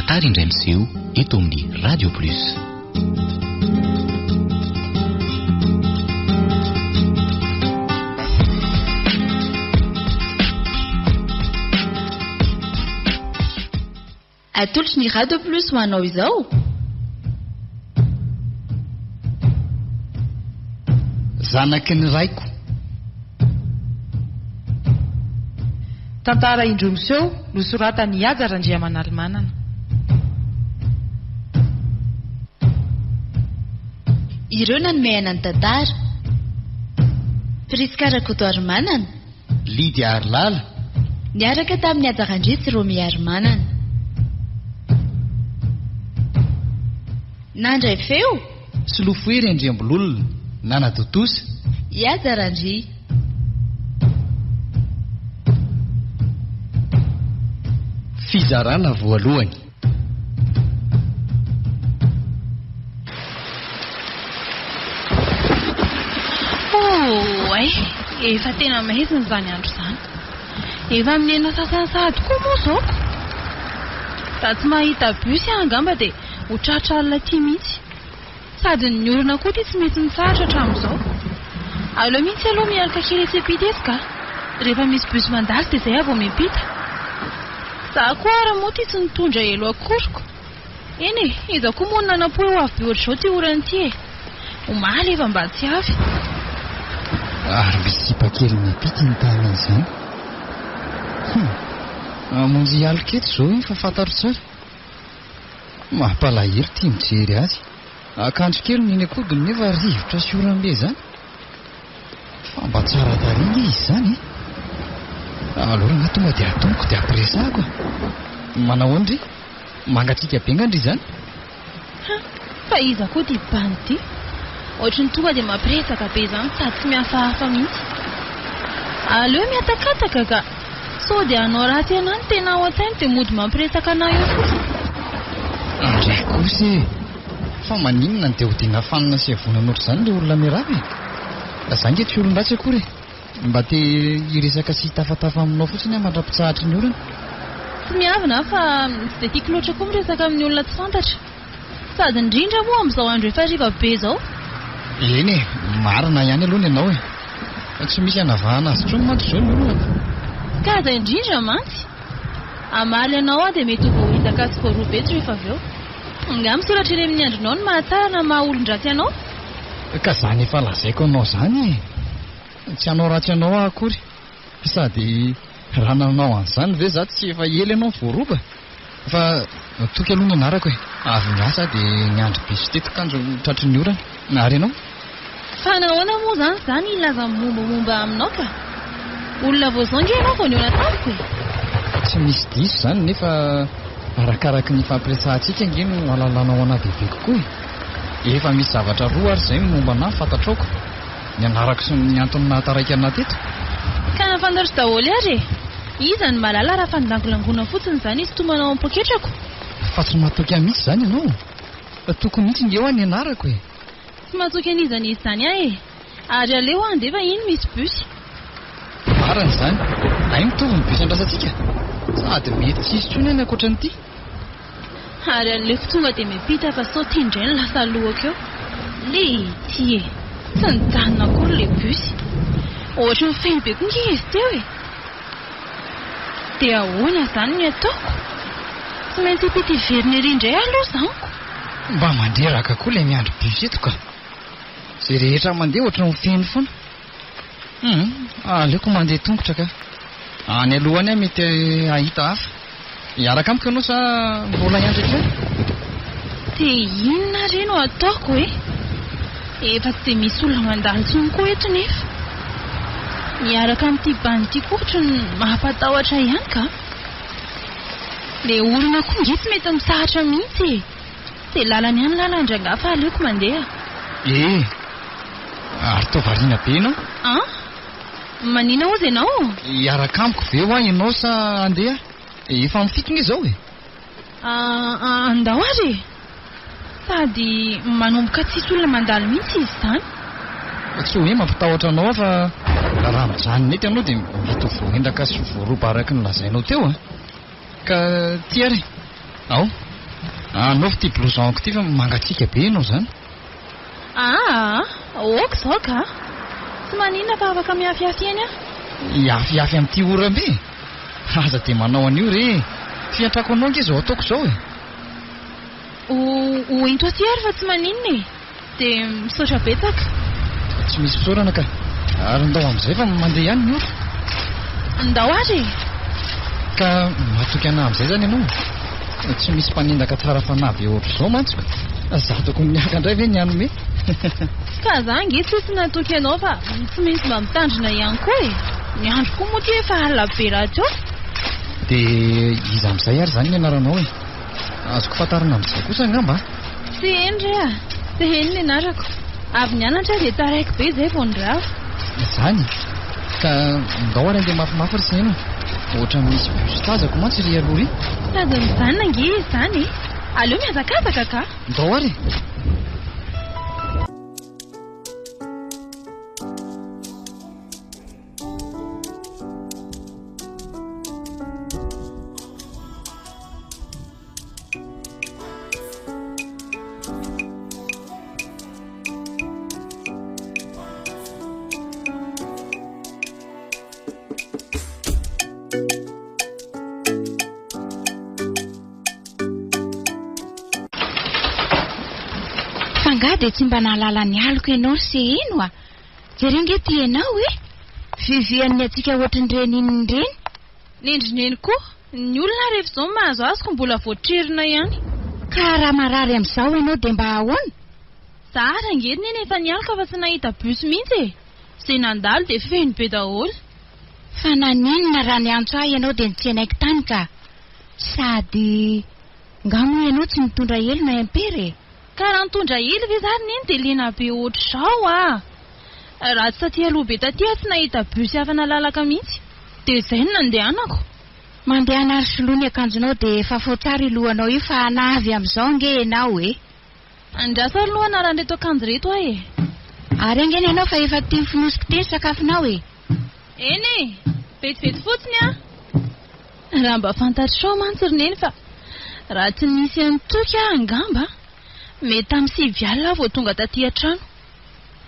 tantara indray miseho eto amin'ny Radio Plus. Atolotry ny Radio Plus ho anao izao. Zanaky ny raiko. Tantara indromiseho nosoratan'i Ajarandriamanalmanana. Ireo nanomehana ny tantara. Priska Rakotoarimanana, Lydia Arlala, niaraka tamin'ny Ajarandrisy Romy Arimanana. Nandray feo Solofoery Andriambololona, Nana Totosa, Ajarandry. Fizarana voalohany. Efa tena mahizina izany andro izany. Efa amin'ny sasany koa moa izao. Raha tsy mahita busy angamba dia ho tratra alina ity mihitsy. Sady ny olona koa ity tsy mety mitsahatra hatramin'izao. Aleo mihitsy aloha miaraka kely etsy ampitesika. Rehefa misy busy mandalo dia izay vao miampita. Za koa ara moa ty tsy nitondra elo akoriko. Eny iza koa moa nanapo eo avy be ohatr'izao ty orana ity e. Omaly efa mba tsy avy. Ary bisipa kely miapity ny tany izany. Amonjy aliketo izao fa fantatro tsara. Mampalahelo ty mijery azy. Akanjo kely niny akodiny nefa rivotra sy orambe izany. Fa mba tsara taringa izy izany. Alora tonga dia atomiko dia ampiresako. Manao andry? Mangatsika be ngandry izany? Fa iza koa dia bany ty. Ohatrany tonga dia mampiresaka be izany sady tsy mihafahafa mihitsy. Aleo miatakataka ka. Sao dia anao ratsy anao ny tena ao an-tsainy dia mody mampiresaka anao eo fotsiny. Andray kosa e. Fa maninona ny dia ho tena fanina sy avonana ohatr'izany ilay olona miarava e. Za nge tsy olon-dratsy akory e. Mba te hiresaka sy tafatafa aminao fotsiny mandrapitsahatra ny olana. Tsy miavina fa tsy dia tiako loatra koa miresaka amin'ny olona tsy fantatra. Sady indrindra moa amin'izao andro efa riva be izao. Eny e, marina ihany aloha ny ianao e. Tsy misy anavahana azy trony mantsy izao ny olona. Kaza indrindra mantsy. Amaly anao dia mety ho voahitaka sy voaroa be rehefa avy eo. Nga misoratra eny amin'ny andronao ny mahatsara na maha olon-dratsy anao. Ka zany efa lazaiko anao zany e. Tsy anao ratsy anao akory. Sady raha nanao an'izany ve za tsy efa ela ianao voaroba. Fa toky aloha ny anarako e. Avy miasa dia ny andro be sy tetikandro tratry ny orana. Nary ianao? Fa nahoana moa zany ilaza mombamomba aminao ka. Olona vao izao nge ianao vao niona tamiko e. Tsy misy diso izany nefa arakaraky ny fampiresahantsika nge no alalanao ana bebe kokoa e. Efa misy zavatra roa ary izay momba anahy fantatraoko. Ny anarako sy ny antony nahataraiky ana teto. Ka nafantatro daholo ary e. Iza ny malala raha fandankolangona fotsiny izany izy tomanao am-poketrako. Fa tsy mahatoky amitsy izany ianao. Tokony mihitsy nge ho any anarako e. Tsy mahatoky an'izany izy izany ahy e. Ary aleo andefa iny misy busy. Marina izany. Ay mitovy ny busy andrasantsika. Sady mety tsisy trony any ankoatran'ity. Ary aleko tonga dia miampita fa sao tia indray ny lasa lohako eo. Le ty e. Tsy nijanona akory le busy. Ohatra ny feno be koa nge izy teo e. Dia ahoana izany ny ataoko? Tsy maintsy hipity verina ery indray aloha zaniko. Mba mandreraka koa ilay miandro busy eto ka. Izay rehetra mandeha ohatra ny feno foana. Aleoko mandeha tongotra ka. Any alohany aho mety ahita hafa. Hiaraka amiko ianao sa mbola hiandry etrany? Dia inona re no ataoko e? Efa tsy dia misy olona mandalo intsony koa eto nefa. Miaraka amin'ity bandy ity koa ny mampatahotra ihany ka. Ilay olona koa nge tsy mety misahatra mihitsy e. Dia lalany ihany lalan-dranga fa aleoko mandeha. Ary tao variana be ianao? Manina ozy ianao? Hiaraka amiko ve ho any ianao sa andeha? Efa mifito nge izao e. Andao ary e. Sady manomboka tsisy olona mandalo mihitsy izy izany. Tsy hoe mampitahotra anao fa raha mijanona eto ianao dia mety voendaka sy voaroba araka ny lazainao teo a. Ka ty ary. Ao, Anaovy ty blouson-ko ty fa mangatsiaka be ianao zany. Oka izao ka. Tsy maninona fa afaka miafiafiany aho. Iafiafy amin'ity oram-be. Aza dia manao an'io re. Fiantrako anao nge izao ataoko izao e. Ho into aty ary fa tsy maninona e. Dia misaotra betsaka. Tsy misy fisaorana ka. Ary ndao amin'izay fa mandeha ihany ny ora. Ndao ary. Ka matoky ana amin'izay zany ianao. Tsy misy mpanendaka tsara fanavy ohatr'izao mantsika. Zatoko miaka indray ve ny anome. Ka za nge tsy natoky ianao fa tsy maintsy mba mitandrina ihany koa e. Ny andro koa moa ty efa alina be rahateo. Dia iza amin'izay ary zany ny anaranao e. Azoko fatarina amin'izay kosa angamba. Tsy eny re a. Tsy eny ny anarako. Avy nianatra dia taraiky be izay vao nirava. Zany. Ka ndao ary andeha mafimafy ry sy ianao. Ohatra misy bus tazako mantsy ry aloha ry. Taza mijanona nge izy zany e. Aleo miazakazaka ka. Ndao ary. Fanga dia tsy mba nahalala ny aliko ianao sy ino a. Jereo nge ty ianao e. Vivian'ny atsika ohatran'ireny inony ireny. Nendrineny koa. Ny olona rehefa izao mahazo azoko mbola voatrerina ihany. Ka raha marary amin'izao ianao dia mba ahoana? Tsara nge neny efa nialaka fa tsy nahita bus mihitsy e. Izay nandalo dia feno be daholo. Fa naninona raha ny antso ahy ianao dia nitsenaiky tany ka. Sady ngamo ianao tsy mitondra elo na impere. Ka raha nitondra elo ve zany neny dia lena be ohatr'izao a. Raha tsy taty aloha be taty tsy nahita bus hafa nalalaka mihitsy. Dia izay no nandehanako. Mandeha nary soloany akanjonao dia efa fao tsara ilohanao io fa navy amin'izao nge ianao e. Andrasa aloha anaran'reto akanjo reto ahy e. Ary angeny ianao fa efa tia mifinosika teny sakafonao e. Eny e, vetivety fotsiny a. Raha mba fantatrao mantsy ry neny fa raha tsy nisy antoky aho angamba mety amin'ny 7 alina vao tonga taty an-trano.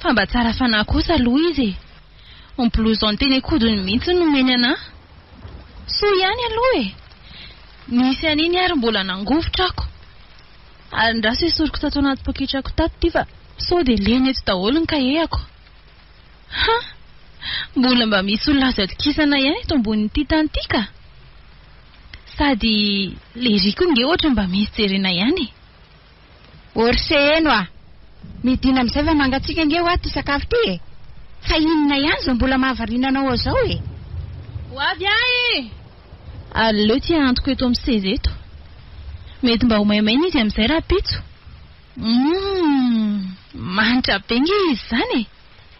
Fa mba tsara fanahy kosa aloha izy e. Ny blouson teny akodiny mihitsy no meny anahy. So ihany aloha e. Nisy an'iny ary mbola nangovotra ako. Ary ndraso esoriko tato anaty poketrako tato ty fa sao dia leny eto daholo ny kaheko. Mbola mba misy olona azo atokisana ihany eto ambonin'ity tany ity ka. Sady leriko nge ohatra mba misy jerena ihany. Orse eno a. Midina amin'izay fa mangatsika nge ho aty sakafo ty e. Fa inona ihany izay mbola mahavariana anao ao e. Ho avy ahy. Aleo ty antoko eto amin'ny seza eto. Mety mba ho maimaina izy amin'izay raha pitso. Manitra be nge izy zany e.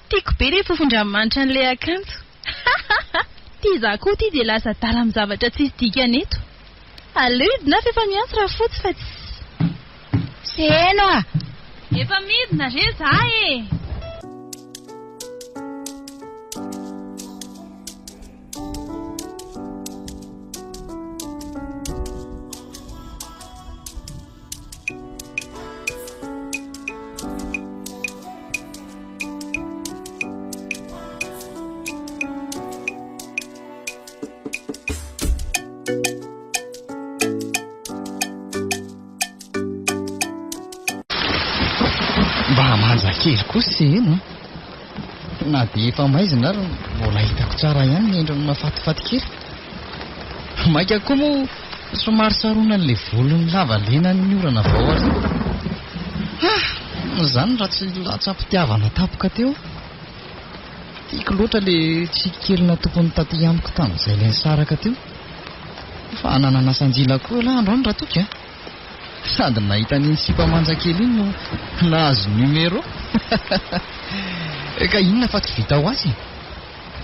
Tiako be rehefa fofon-dranomanitra an'ilay akanjo. Ty za koa ty dia lasa dala amin'ny zavatra tsisy dikany eto. Aleo idina fa efa miantso raha fotsy fa tsy. Seno a. Efa midina re za e. Mba manja kely kosa sy eno. Na dia efa maizina ary mbola hitako tsara ihany ny endriny mafatifaty kely. Maika koa moa somary saroana an'ilay volony lava lena ny orana vao ary. Zany raha tsy latsa-pitiavana tapoka teo. Tiako loatra ilay tsiky kely na tompony taty amiko tamin'izay ilay nisaraka teo. Fa nananasan-jila koa landro any raha toky a. Sady nahita ny sipa manja kely iny no nahazo numéro. Ka inona fa tsy vita ho azy.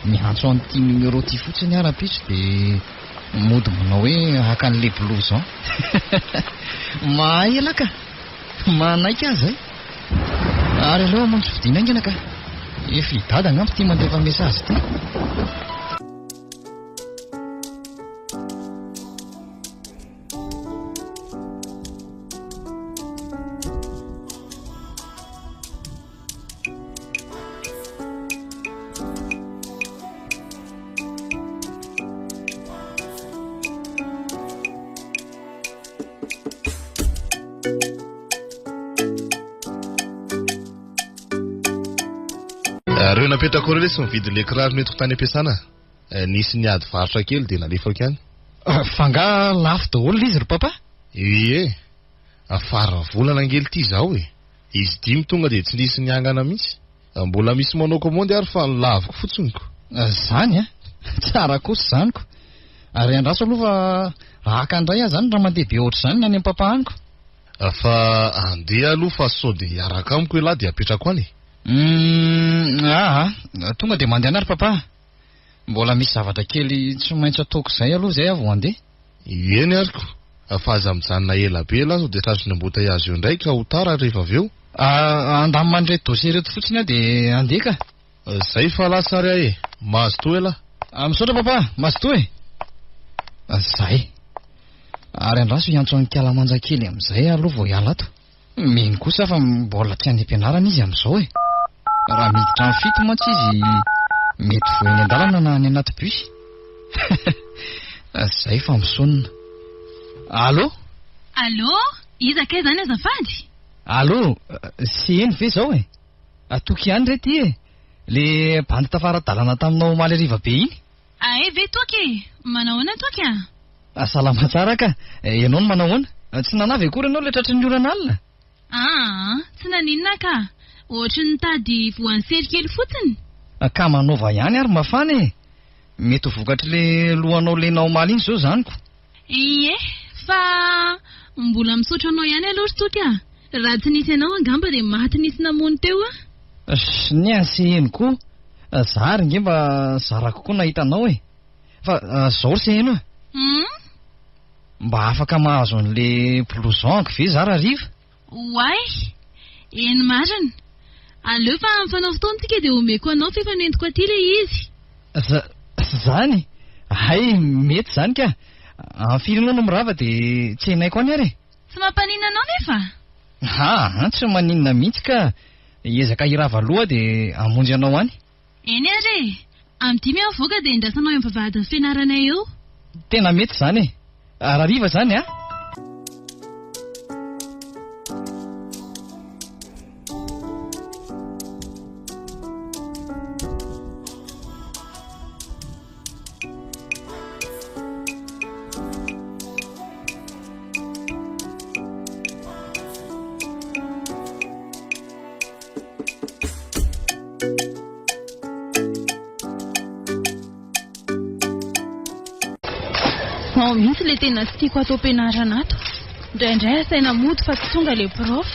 Miantso an'ity numéro ty fotsiny ara-pitso dia mody manao hoe haka an'ilay blouson. Mahay alaka. Manaiky azy ay. Ary aloha mantsy vidiana aingana ka. Efa hidady angamba ty mandefa mesazy ty. napetrako rery sy mividy le kiraro netiko tany ampiasana. Nisy niady varotra kely dia nalefako ihany. Fa nga lafo daholo izy ry papa? Ie, afara volana angely ity zaho e. Izy 5 tonga dia tsy nisy niangana mihitsy. Mbola misy manao komandy ary fa laviko fotsiny ko. Zany a? Tsara kosa zany ko. Ary andraso aloha fa haka andray zany raha mandeha be ohatr' izany ny any am-papa aniko. Fa andeha aloha fa sao dia hiaraka amiko lahy dia apetrako any. Tonga dia mandeha anary papa. Mbola misy zavatra kely tsy maintsy ataoko izay aloha zay avo andeha. Eny ariko. Fa aza mijanona ela be lahy dia tratry ny azy io indray ka ho tara rehefa avy eo. Andamany reto dossier reto fotsiny aho dia andeha ka. Zay fa lasary ahy e. Mahazo toa lahy. Misaotra papa, mahazo toa e. Zay. Ary andraso hiantso ny kialamanja kely amin'izay aloha vao hiala ato. Mino kosa fa mbola tsy any am-pianarana izy amin'izao e. Raha miditra amin'ny 7 mantsy izy mety voeny an-dalana na any anaty bus. Zay fa misonona. Allô? Allô? Iza kay zany azafady? Allô? Sy eny ve zao e? Atoky ihany re ty e. Le bandy tafara-dalana taminao omaly hariva be iny. Ae ve toky? Manao ahoana toky a? Salama tsara ka. Ianao no manao ahoana? Tsy nanavy akory ianao le tratry ny orana alina. Tsy naninona ka. Ohatry ny tady voan'ny sery kely fotsiny. Ka manaova ihany ary mafana e. Mety ho vokatry le lohanao lenao omaly iny zao zaniko. Ie, fa mbola misaotra anao ihany aloha ry toky a. Raha tsy nisy anao angamba dia maty nisy namony teo a. Ny ansy eny koa. Zary nge mba zara kokoa nahitanao e. Fa zao ry se eno a. Mba afaka mahazo an'le blouson ve zara riva? Wai, eny marina. Aleo fa mifanao fotoantsika dia omeko anao fefa nentiko aty le izy. Zany? Hay, mety zany ka. Amfirinao no mirava dia tsy hainaiko any ary. Tsy mampaninona anao nefa? Tsy maninona mihitsy ka. Ezaka hirava aloha dia amonjy anao any. Eny ary, amin'ny 10 avoaka dia indrasanao amin'ny vavahadin'ny fianaranay eo. Tena mety zany e. Raha riva zany a. Mihitsy le tena tsy tiako atao ampianarana ato. Indraindray asaina mody fa tsy tonga le prof.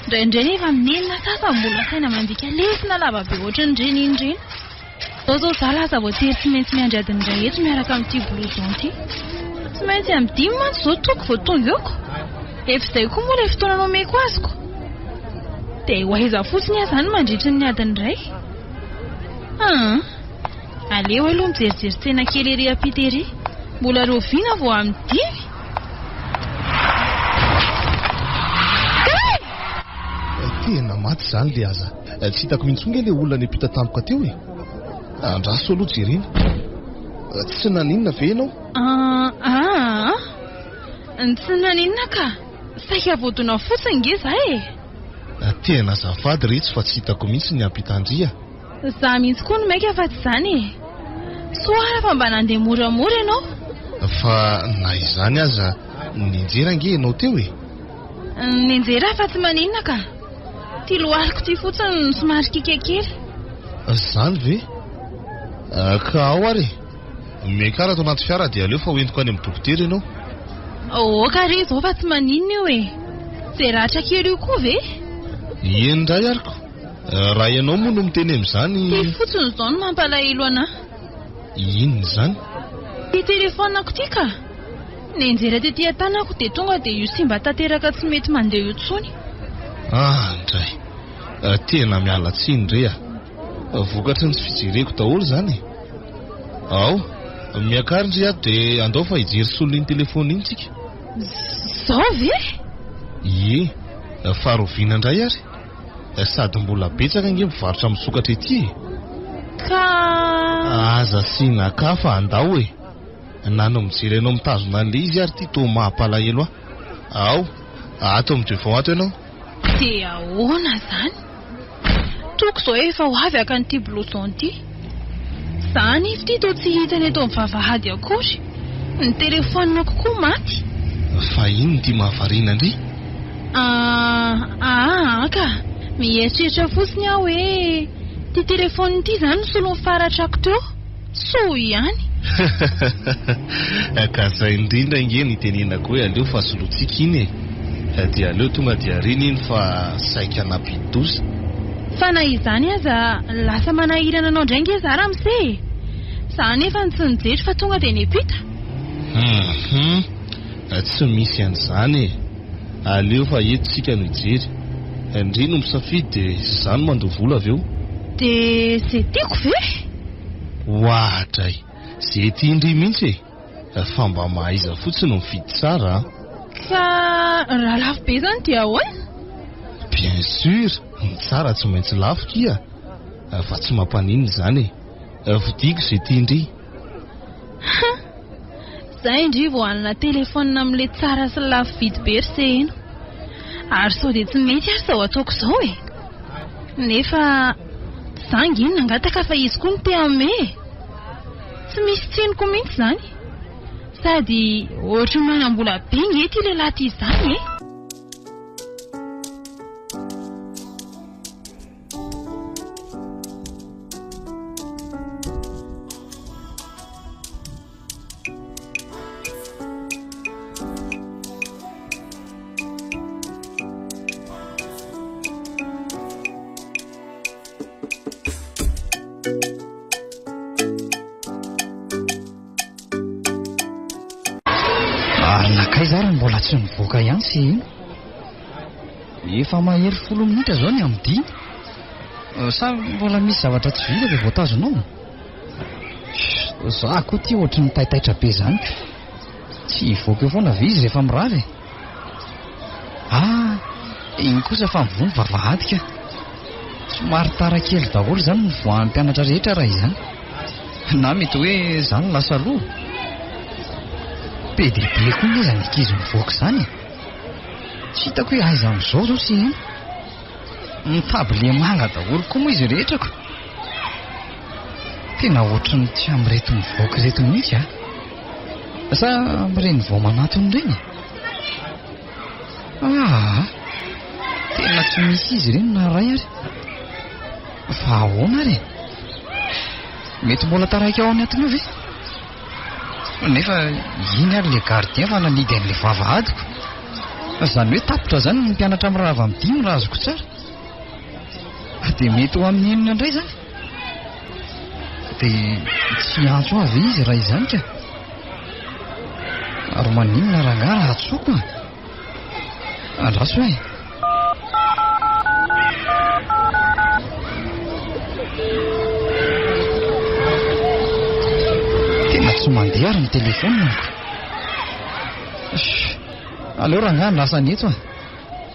Indraindray nefa minenina sasa mbola asaina mandika lesina lava be ohatry ny reny iny reny. Zao za lasa voatery tsy maintsy miandry adiny rehetra miaraka amin'ity blouson ity. Tsy maintsy amin'ny 10 mantsy zao toko vao tonga eoko. Efa izay koa moa ilay fotoana nomeko azoko. Dia hoaiza fotsiny aho zany mandritra ny adiny iray. Aleo aloha mijerijery tsena kely ery ampita ery. Mbola roviana vao amin'ny 10. Tena maty zany le aza. Tsy hitako mihitsy le olona niampita tampoka teo e. Andraso aloha jerena. Tsy naninona ve ianao? Tsy naninona ka. Saika voadona fotsiny nge za e. Tena azafady retsy fa tsy hitako mihitsy niampita andria. Za mihitsy koa no maika fa tsy zany e. Soara fa mba nandeha moramora ianao. Fa na izany aza ninjera nge ianao teo e. Ninjera fa tsy maninona ka. Ty lohariko ty fotsiny somary kikakely. Zany ve? Ka ao ary. Mekara ato anaty fiara dia aleo fa hoentiko any amin'ny dokotera ianao. Ka re zao fa tsy maninona io e. Zay ratra kely io koa ve? Eny ndray ariko. Raha ianao moa no miteny amin'izany. Ty fotsiny zao no mampalahelo anahy. Inona izany? Ty telefonako ty ka. Nenjera tetỳ an-tanako dia tonga dia io simba tanteraka tsy mety mandeha io tsony. Ndray. Tena miala tsiny re a. Vokatry ny tsy fijereko daholo zany. Ao, miakarindry ato dia andao fa hijery solon'iny telefony iny tsika. Zao ve? Ie, faharoviana indray ary. Sady mbola betsaka nge mivarotra misokatra ety. Ka aza sina ka fa andao e. Nano mijery anao mitazona an'le izy ary ty to mampalahelo ao. Ato amin'ireo vao ato ianao. Dia ahoana zany? toko izao efa ho avy aka n'ity blouson ity. Zany ity to tsy hitany eto amin'ny vavahady akory. Ny telefonina kokoa maty. Fa ino ty mahavariana ndry? Ka mieritreritra fotsiny aho hoe ty telefony ity zany no solon'ny faratrako teo. So ihany. Ka zay indrindra nge nitenenako hoe aleo fa solotsika iny e. Dia aleo tonga dia riny iny fa saika anampidi-dosa. Fa na izany aza lasa manahirana anao indray nge za raha mise. Za nefa tsy nijery fa tonga dia niampita. Tsy misy an'izany e. Aleo fa eto tsika no hijery. Indri no misafidy dia izany mandovola avy eo. Dia zay tiako ve? Ohatray, zay tia indri mihitsy e. Fa mba mahaiza fotsiny no mifidy tsara. Ka raha lafo be zany dia ahoana? Bien sûr, ny tsara tsy maintsy lafo kia. Fa tsy mampanino izany e. Vidiko zay tia indri. Zay indri vao hanana telefonina amin'ilay tsara sy lafo vidy be ry se ino. Ary sao dia tsy mety ary zao ataoko izao e. Nefa zangy iny nangataka fa izy koa no te ame. Tsy misy tsinoko mihitsy zany. Sady ohatra manambola be nge ty lehilahy ty izany e. Nakay zara mbola tsy mivoaka ihany sy ino. Efa mahery 10 minitra zao ny amin'ny 10. Sa mbola misy zavatra tsy vita dia voatazonao. Za koa ty ohatry ny taitaitra be zany. Tsy hivoaka eo foana ve izy rehefa mirava e. Iny kosa fa mivony vavahady ka. Somary tara kely daholo zany ny voan'ny mpianatra rehetra raha izany. Na mety hoe zany lasa loha. Be dia be koa nge zany ankizy mivoaka izany. Tsy hitako hoe aiza amin'izao zao sy ino. Mitable manga daholo koa moa izy rehetrako. Tena ohatry ny tsy amin'ireto mivoaka reto mihitsy sa amin'ireny vao manatony ireny. Tena tsy misy izy ireny na ray ary. Fa ahoana ary? Mety mbola taraiky ao anatiny ao ve? Nefa iny ary le gardien fa nanidy an'ilay vavahadiko. Zany hoe tapitra zany ny mpianatra mirava amin'ny 10 raha azoko tsara. Dia mety ho amin'ny enina indray zany. Dia tsy antso avy izy raha izany ka. Ary maninona raha ngara atsoko andraso hoe. Tena tsy mandeha ary ny telefoniko. Aleo raha ngara lasany eto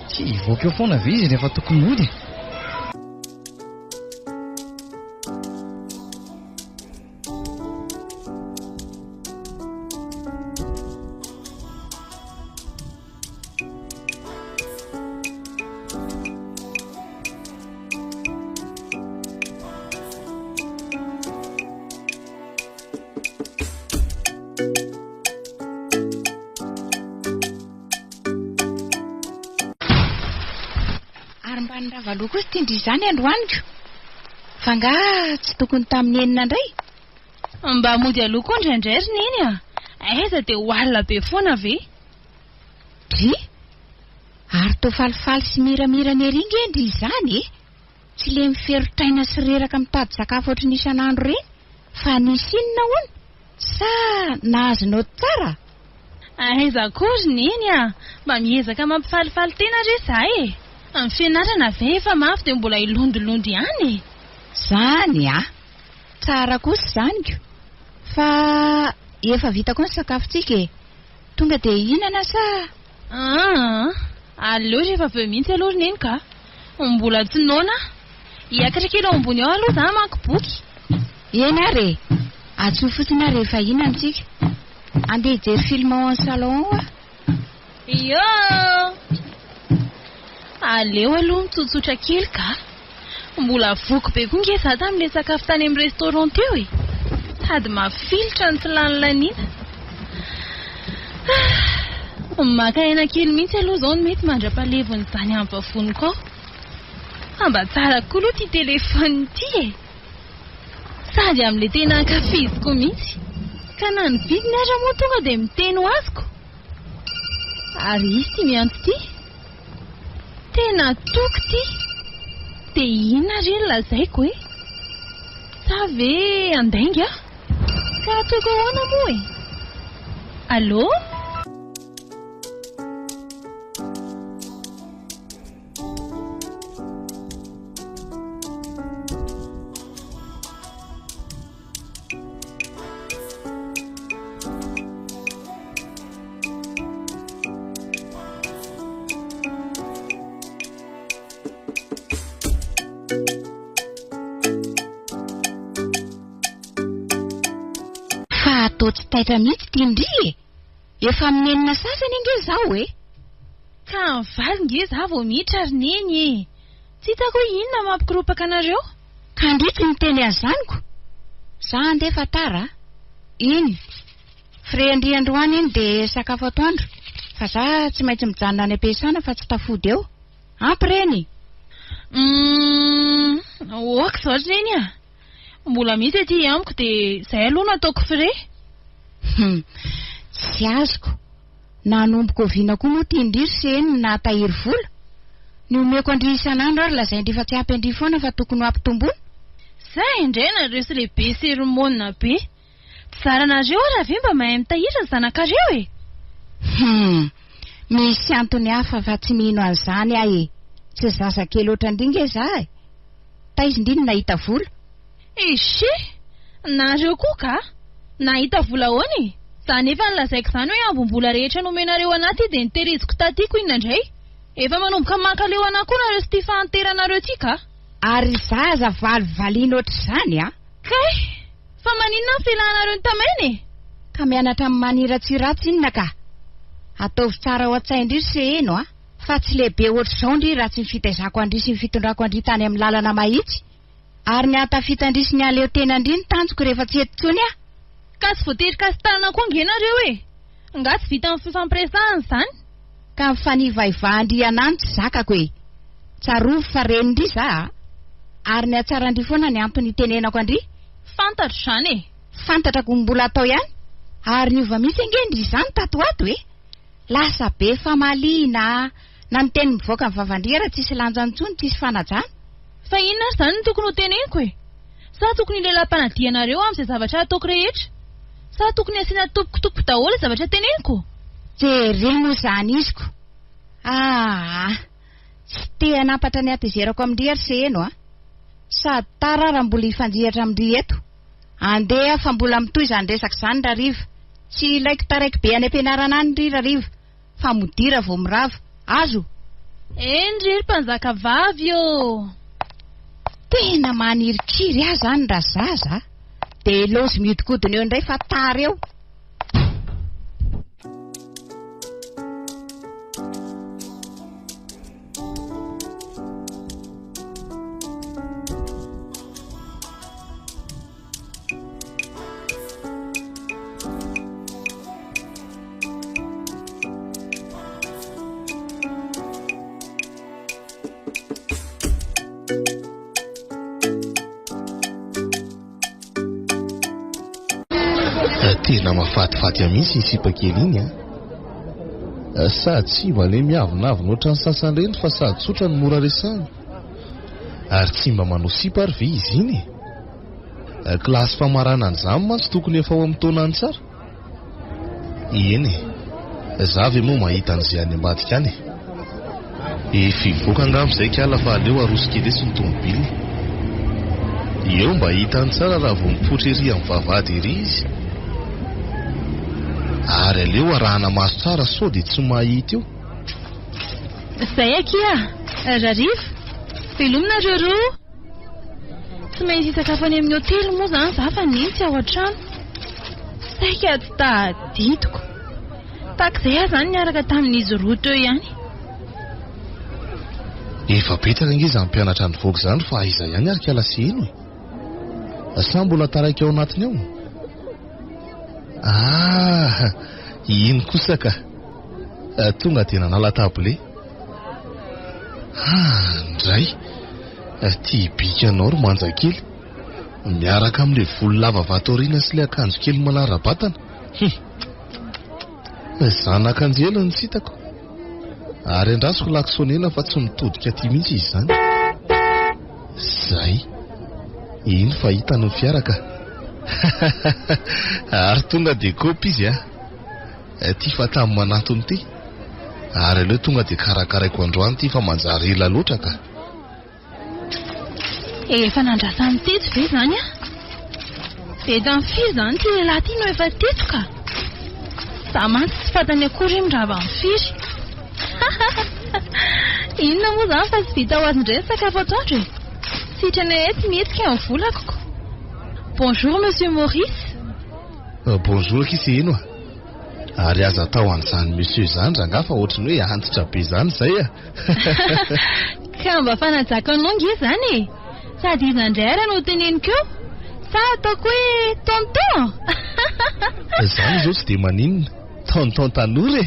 tsy hivoaka eo foana ve izy rehefa tokony hody. Valoko kosa tindry izany androaniko. Fa nga tsy tokony tamin'ny enina indray. Mba mody aloko indraindray ry neny aiza dia ho alina be foana ve? Dry? Ary to falifaly sy miramira ny ery nge ndry izany e. Tsy le miferotraina sy reraka mitady sakafo ohatry ny isan'andro reny. Fa nisy inona hono? Sa nahazonao tsara? Aiza koa ry neny mba miezaka mampifalifaly tena re zahay e. Amin'ny fianarana ve efa mafy dia mbola ilondolondy ihany. Zany tsara kosa izany. Fa efa vita koa ny sakafontsika e. Tonga dia ihinana sa? Aleo rehefa avy eo mihitsy aloha neny ka. Mbola tsy noana. Hiakatra kely ao ambony ao aloha za mamaky boky. Eny ary atsoa fotsiny ary rehefa ihinantsika. Andeha hijery film ao amin'ny salon ao Yo! Aleo aloha mitsotsotra kely ka. Mbola voky be koa ngeza tamin'ilay sakafo tany amin'ny restaurant teo e. Sady mafilitra ny tsy lany lanina. Maka hena kely mihitsy aloha izao no mety mandra-palevon'izany ampavoniko ao. Mba tsara koa aloha ity telefony ity e. Sady amin'ilay tena ankafiziko mihitsy. Ka na ny vidiny aza moa tonga dia miteny ho azoko. Ary izy ity miantso ity. Tena toko ity. Dia inona ry ny lazaiko e? Sa ve andainga? Ka toko ahoana moa e? Allô? Atao tsy taitra mihitsy ity ndry e. Efa minenina sasany inge zaho e. Ka mivaly nge zaho vao miditra ary neny e. Tsy hitako hoe inona mampikorapaka anareo. Ka ndritsy niteny an'izaniko. Za andefa tara. Iny Fredry androany iny dia sakafo atoandro. Fa za tsy maintsy mijanona any am-piasana fa tsy tafody eo. Ampy reny. Oaka zao reny a. Mbola misy aty amiko dia izay aloha no ataoko frais. Tsy azoko. Nanomboko oviana koa moa tia indrisy seny na tahiry vola. Ny omeko andry isan'andro ary lazaindry fa tsy ampy andry foana fa tokony ho ampitomboana. Zay indray nareo lehibe sermonina be. Tsara nareo raha ve mba mahay mitahira ny zanakareo e. Misy antony hafa fa tsy mino an'izany ahy e. Tsy zazakely oatra indringa za e. Taizy indriny nahita vola. Ishe, nareo koa ka? Nahita vola ahoana e? Za nefa nilazaiko izany hoe ambom-bola rehetra nomenareo anaty dia nitehiriziko tatiko inona indray. Efa manomboka mankaleo anahy koa nareo sy tia fahanteranareo ity ka? Ary zaza valivaliana ohatr'izany a. Kay, fa maninona ny filanareo ny tamainy e? Ka mianatra amin'ny maniratsy inona ka? Ataovy tsara ao an-tsaina indrisy se eno a. Fa tsy lehibe ohatr'izao ndry raha tsy ny fitaizako andry sy ny fitondrako andry tany amin'ny lalana mahitsy. Ary ny atafita andry sy ny aleo tena andry ny tanjoko rehefa tsy eto tsony a. Ka tsy voatery tanana koa ngenareo e. Nga tsy vita amin'ny fifampiresahana izany. Ka mifanivaivah-andry anany tsy zakako e. Tsarovy fa reny ndry za. Ary ny atsara andry foana ny antony tenenako andry. Fantatro izany e. Fantatrako mbola atao ihany. Ary ny ova misy angendry izany tato ato e. Lasa be famaliana. Na ny teny mivoaka ny vavandry raha tsisy lanjany intsony tsisy fanajana. Fa inona ary izany no tokony ho teneniko e? Sa tokony lelam-panadinareo amin'izay zavatra ataoko rehetra? Sa tokony asiana topokotopoko daholo zavatra teneniko? Jereny moa izany iziko. Tsy te hanampatra ny atezerako amin'ndry ary se eno a. Sady tara raha mbola hifanjihatra amin'ndry eto. Andeha fa mbola mitoy izany resaka izany rariva. Tsy ilaiko taraiky be any am-pianarana any ndry rariva. Fa modira vao mirava. Azo. Endry mpanjaka vavy io. Tena manirikiry ahy zany raha zaza. Dia lozy miodikodina eo indray fa tara eo. Tena mafatifaty mihitsy ny sipakely iny a. Sady tsy mba le miavonavina ohatran'ny sasany reny fa sady tsotra ny mora resahana. Ary tsy mba manao sipa ary ve izy iny e. Kilasy famarana an'izany mantsy tokony efa ao amin'ny taonany tsara. Eny e, za ve moa mahita an'izay any ambadika any e. Fivoaka angambizay kala fa aleo arosokely sy ny tomobily. Eo mba hitany tsara raha vao mipotra ery amin'ny vavahady ery izy. Ary aleo arahana maso tsara sao dia tsy mahita eo. Izay akia, rariva. Velomina reo. Tsy maintsy hisakafo any amin'ny hotely moa izany za fa nintsy ao an-trano. Saika tsy tadidiko. Takizay aho izany niaraka tamin'izy roa teo ihany. Efa betaka angiza mpianatra ny voky izany fa aiza ihany ary kialasy eno e. Sa mbola taraiky ao anatiny ao? Iny kosa ka. Tonga tena nalatabile. Ndray. Tia bikanao ro manjakely. Miaraka amin'ilay volo lava vatoriana sy ilay akanjo kely malarabatana. Zanakanjely ny sitako. Ary andrasiko laksonena fa tsy mitodika aty mihitsy izy zany. Zay. Iny fa hitany ny fiaraka. Ary tonga dia kopy izy ty fa tamin'ny manatony ty. Ary aleo tonga dia karakaraiko androany ty fa manjary ela loatra ka. Efa nandrasany teto ve zany dia tamin'ny firy zany ty lehilahy ty no efa teto ka. Zamantsy tsy fantany akory mirava amin'ny firy. Inona moa zany fa tsy vita ho azy indray ny sakafo atoandro e. Sitrana ety mihetsika amin'ny volako. Bonjour monsieur Maurice. Bonjour kisi eno Ary aza tao an'izany monsieur zany rangafa ohatrany hoe antitra be zany zay Ka mba fanajakanao nge zany e. Sady izy indray ary no teneniko eo. Sa ataoko hoe tonton. Zany izao tsy dia maninona. Tonton tanora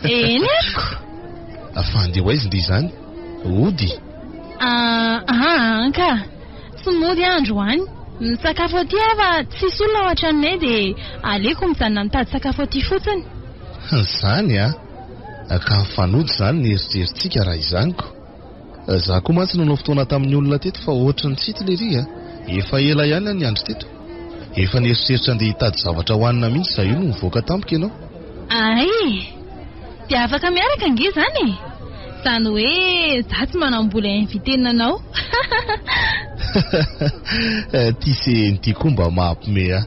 Eny ariko. Afandeha ho aizy ndry zany. Ody. Ka. Tsy mody andro any. Ny sakafo aty fa tsisy olona ao an-tranonay dia aleoko mijanona mitady sakafo aty fotsiny. Zany ka mifanody zany ny eritrerisika raha izaniko. Za koa mantsy nanao fotoana tamin'ny olona teto fa ohatry ny tsity le ry efa ela ihany ny andro teto. Efa nieritreritra andeha hitady zavatra hohanina mihitsy za io no mivoaka tampoka ianao. Ay, dia afaka miaraka ange zany e. Zany hoe za tsy manam-bola invitena anao. Ty ty koa mba mahampime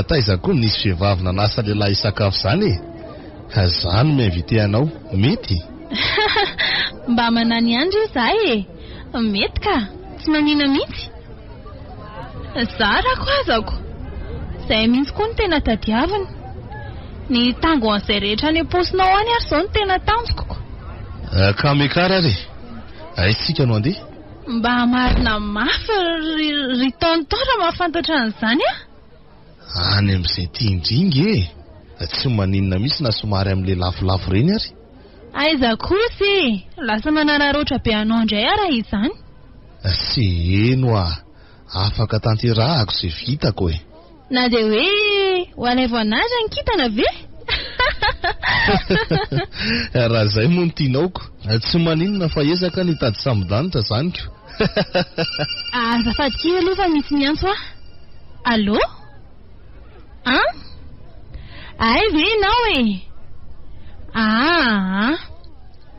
taiza koa nisy vehivavy nanasa lehilahy sakafo zany e. Zany miinvite anao mety. Mba manany andro za e. Mety ka, tsy manina mihitsy. Zara koa azako. Zay mihitsy koa ny tena tadiavina. Ny tango an'izay rehetra any am-posinao any ary zao ny tena tanjoko. Ka mekara re. Aitsika no andeha. Mba marina mafy ry tontora mahafantatra an'izany Any amin'izay tiandringy e. Tsy maninona mihitsy na somary amin'ilay lafolafo reny ary. Aiza kosa lasa manararoatra be anao indray raha izany. Se eno afaka tanterahako izay vitako e. Na dia hoe ho alaivo anazy ny kitana ve? Raha zay moa ny tianaoko. Tsy maninona fa ezaka ny tady sambon-danitra zanyko. Azafady kely aloha fa misy miantso Allô? Ay ve ianao e?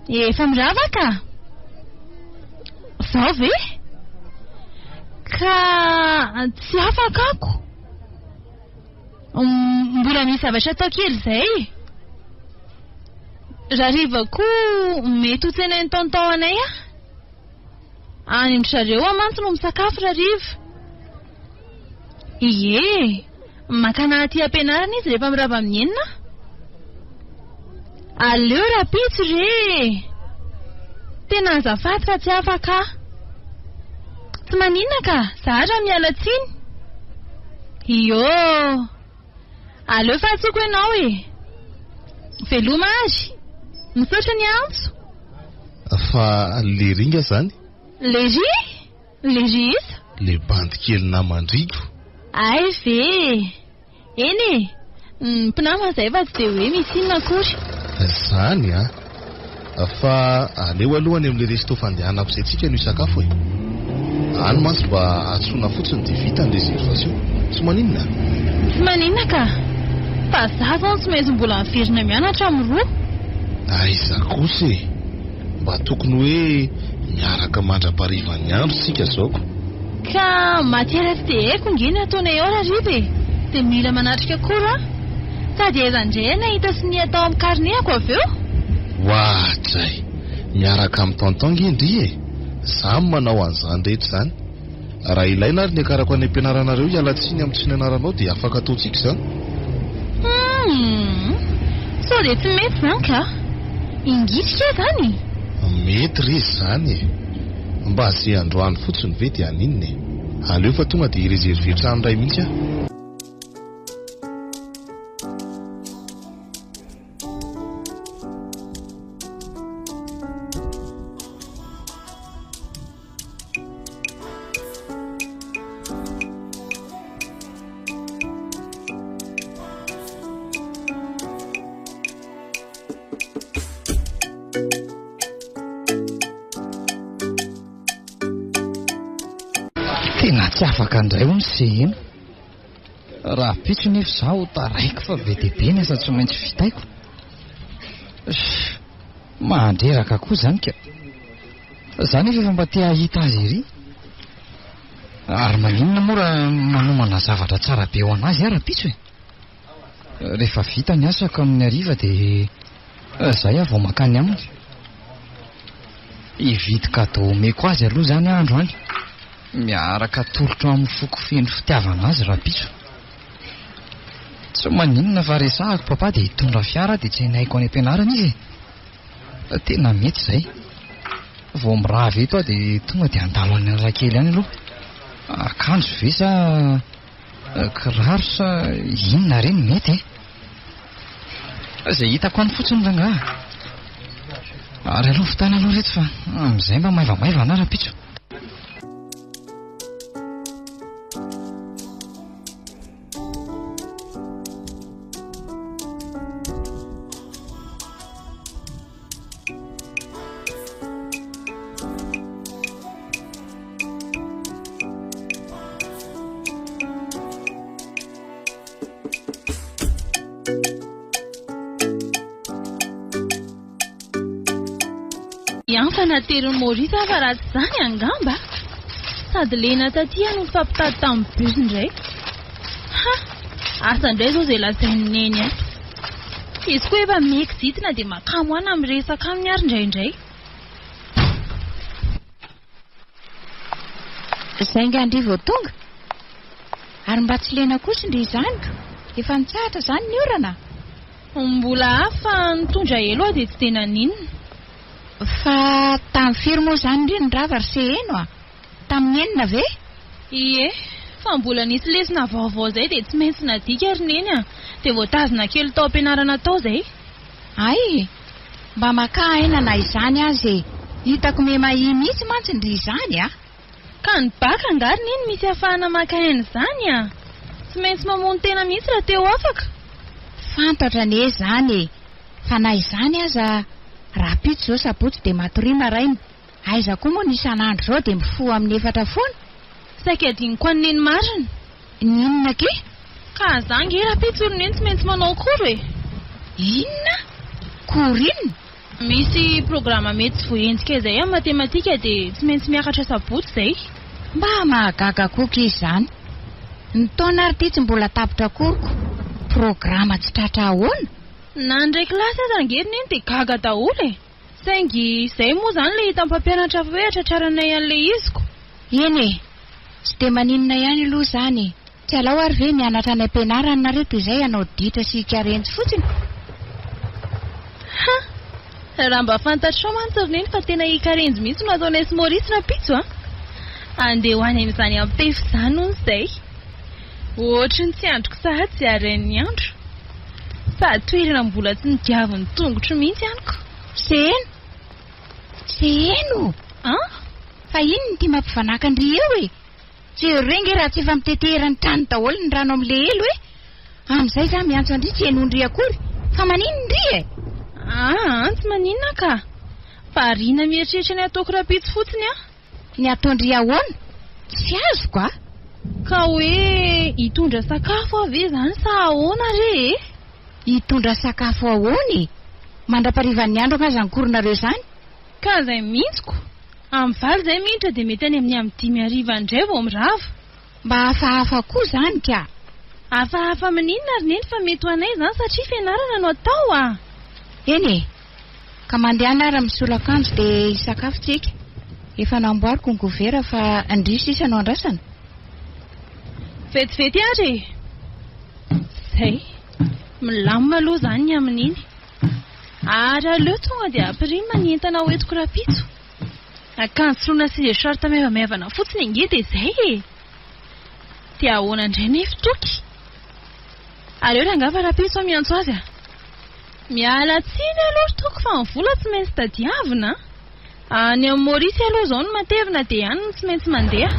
Efa miravaka? Zao ve? Ka tsy afaka ako. Mbola misy zavatra atao kely zay. Rariva koa mety ho tsenainy tonton anay Any zareo amantsy no misakafo rariva. Ie, makana aty ampianarana izy rehefa mirava amin'ny enina. Aleo rapitso re. Tena azafady fa tsy afaka. Tsy maninona ka, zahatra miala tsiny. Iyo. Aleo fa atsiko ianao e. Veloma azy. Misaotra ny antso. Fa le ringa zany? Le isa? Le bandy kely namandrigo. Ay ve. Eny mpinama zay fa tsy dia hoe misy inona akory. Zany fa aleo alohany amin'ilay resto fandehanako izay tsika no isakafo e. Any mantsy mba atsoina fotsiny dia vita ny réservation. Tsy maninona? Tsy maninona ka. Fa za zao tsy maintsy mbola miverina mianatra amin'ny roa. Aiza kosa e. Mba tokony hoe miaraka mandra-parivan'ny andro sika zaoko. Ka matiera tsy dia haiko nge ny ataonay ao rariva e. Dia mila manatrika koa sady aiza indray nahita sy ny atao amin'ny karneako avy eo. Dray. Miaraka amin'ny tonton ngendry e. Zamy manao an'izany rehetra zany. Raha ilaina ary ny akarako any ampianaranareo hialatsiny amin'ny tsy nianaranao dia afaka ataontsika izany. Sao dia tsy mety zany ka. Ingitsika zany. mety rezy zany mba zay androany fotsiny ve dia aninona aleo fa tonga dia irezerivetrano ray mihitsy aho. Tena tsy afaka indray ho ny sehena. Raha pitso nefa zaho taraiko fa be dia be ny asa tsy maintsy vitaiko. Mandreraka koa zany ka. Zany efa mba te hahita azy ery. Ary maninona moa raha manomana zavatra tsara be ho anazy raha pitso e. Rehefa vita ny asako amin'ny hariva dia zay aho vao makany aminy. Hividy kadô omeko azy aloha zany andro any. Miaraka tolotra amin'ny foko feno fitiavana azy raha pitso. Tsy maninona fa resahako papa dia hitondra fiara dia tsy hainaiko any am-pianarana izy. Tena mety izay. Vao mirava eto aho dia tonga dia andalo any Rankely any aloha. Akanjo ve sa kiraro sa inona reny mety Izay hitako any fotsiny rangahy. Ary aloha fitana aloha reto fa amin'izay mba maivamaivana raha pitso. Fa nateriny Maurice fa raha tsy zany angamba. Sady lena taty no mifampitady tamin'ny bus indray. Asa indray zao izay lazainy neny ato. Izy koa efa miekizitina dia makamo ana miresaka aminy ary indraindray. Izay ngandry vao tonga. Ary mba tsy lena kosa indry izany ka. Efa nitsahatra izany ny orana. Mbola hafa nitondra elo dia tsy tena ninona. Fa tamin'ny firy moa izany indriny rava ry seheno a? Tamin'ny enina ve? Ie, fa mbola nisy lesona vaovao izay dia tsy maintsy nadika ary neny a. Dia voatazona kely tao am-pianarana tao izay. Ay, mba maka aina na izany azy e. Hitako memahi mihitsy mantsy ndry izany a. Ka ny baka angary neny misy ahafahana maka aina izany a. Tsy maintsy mamono tena mihitsy raha teo afaka. Fantatra ne izany e. Fa na izany aza raha pitso zao sabotsy dia matoriana rainy. Aiza koa moa nisan'andro zao dia mifoha amin'ny 4 foana. Saika adiniko an'ny neny marina. Ninona ke? Ka zangy raha pitso ry neny tsy maintsy manao akory e. Inona? Kory inona? Misy programa mety tsy voahenjika izay amin'ny matematika dia tsy maintsy miakatra sabotsy izay. Mba mahagaga koka izany. Ny taona ary ity tsy mbola tapitra koriko. Programa tsy tratra ahoana? Na ndray kilasy aza angery neny dia gaga daholo e. Saingy izay moa izany ilay hita mpampianatra hoe atratraranay an'ilay iziko. Eny e, tsy dia maninona ihany aloha izany. Tsy alao ary ve mianatra any am-pianarana reto izay anao ditra sy karenjy fotsiny. Raha mba fantatrao mantsy ry neny fa tena ikarenjy mihitsy no ataonay sy Maurice raha pitso a. Andeha ho any amin'izany ampefy izany hono izay. Ohatry ny tsy androko sahatsy arain'ny andro. Sady toerana mbola tsy nidiaviny tongotro mihitsy ihanyko. Seheno? Seheno? Fa inona ty mampivanakandry eo e? Tsy renge raha tsy efa miteterany trano daholo ny rano amin'ilay elo e. Amin'izay za miantso andry tsy henondry akory. Fa maninona ndry e? Tsy maninona ka. Fa riana mieritreritra ny ataoko raha pitso fotsiny a. Ny ataondry ahoana? Tsy azoko a. Ka hoe hitondra sakafo ave zany sa ahoana re e? Hitondra sakafo ahoana e? Mandraparivan'ny andro angaza nikoronareo izany? Ka izay mintsiko. Amin'ny valo izay minitra dia mety any amin'ny 5:00 indray vao mirava. Mba hafahafa koa izany ka. Hafahafa maninona ary neny fa mety ho anay izany satria fianarana no atao a. Eny e, ka mandehana ary misolo akanjo dia hisakafo tsika. Efa namboariko ny govera fa andry sisa no andrasana. Vetivety ary e. Zay, milamina aloha izany ny amin'iny. Ary aleo tonga dia ampirima ny entana hoentiko rapitso. Akanjo soloina sy short maivamaivana fotsiny inge dia izay e. Dia ahoana indray nefa toky. Aleo rangava rapitso miantso azy a. Miala tsiny aloha toko fa ny vola tsy maintsy tadiavina. Any amin'ny Maurice aloha izao no matevina dia any no tsy maintsy mandeha.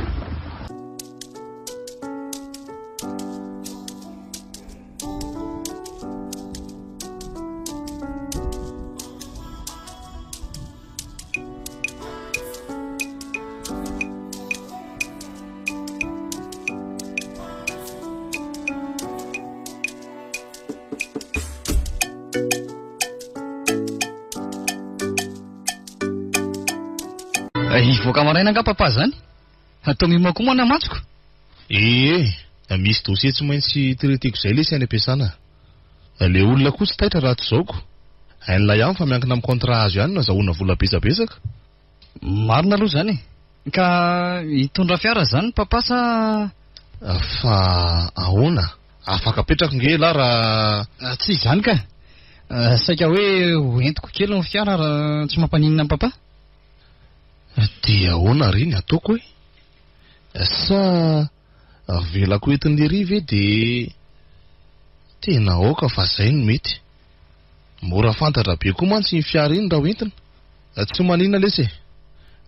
Ivoaka maraina nga papa zany? Atao mimako moa namatsiko? Misy dossier tsy maintsy tiretiko izay le sy any am-piasana. Le olona koa tsy taitra raha tsy zaoko. Hain'ilay ihany fa miankina amin'ny contrat azo ihany nazahoana vola betsabetsaka. Marina aloha zany. Ka hitondra fiara zany papa sa... Fa ahoana? Afaka apetrako nge la raha... Tsy izany ka. Saika hoe hoentiko kely ny fiara raha tsy mampaninina papa? Dia ahoana reny ataoko hoe? Sa velako entin'ny rive dia tena aoka fa izay no mety. Mora fantatra be koa mantsy ny fiara iny raha entina. Tsy manina lesy.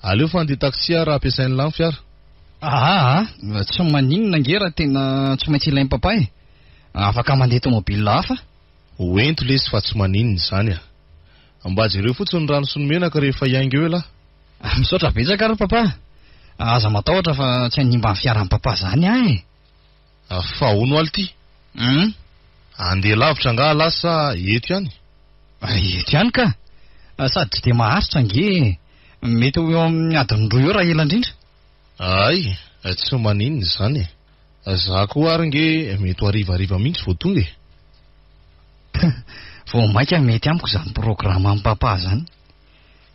Aleo fa andeha taxia raha ampiasain'ilay ny fiara. Tsy maninona nge raha tena tsy maintsy ilainy papa e. Afaka mandeha tomobile hafa. Hoento lesy fa tsy maninona izany a. Mba jereo fotsiny rano sy ny menaka rehefa hiainga eo lahy. Misaotra betsaka ary papa. Aza matahotra fa tsy hanimba ny fiaran'ny papa zany ahy. Fa hono alty. Andeha lavitra nga lasa eto ihany. Eto ihany ka. Sady tsy dia maharitra nge. Mety eo amin'ny adiny 2 eo raha ela indrindra. Ay, tsy maninona izany e. Za koa ary nge mety ho harivariva mihitsy vao tonga e. Vao maika mety amiko izany programa amin'ny papa zany.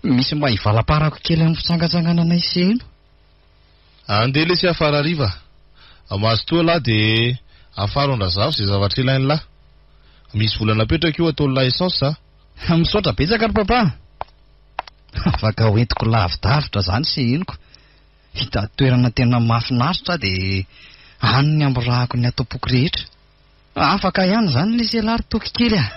Misy mba hivalaparako kely amin'ny fitsangatsanganana iseno. Andeha lesy afara riva. Mahazo toa lahy dia afaro andrazavo izay zavatra ilainy lahy. Misy volana petraka io atao la essence sa? Misaotra betsaka ary papa. Afaka hoentiko lavidavitra zany sy eniko. Hita toerana tena mahafinaritra dia any ny amborahako ny atao-poko rehetra. Afaka ihany zany le selary toky kely a.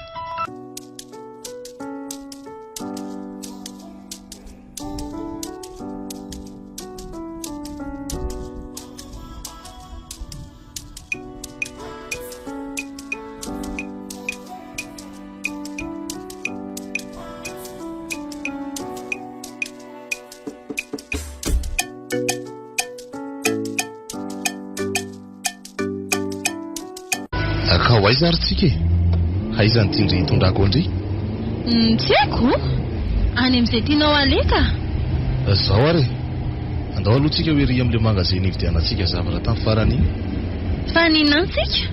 Ka hoaiza ary tsika e? Aiza ny tindry hitondrako andry? Tsy haiko. Any amin'izay tianao aleka. Zaho ary. Andao aloha tsika hoe ry amin'ilay magaziny hividianantsika zavatra tamin'ny farany iny. Fa ninona antsika?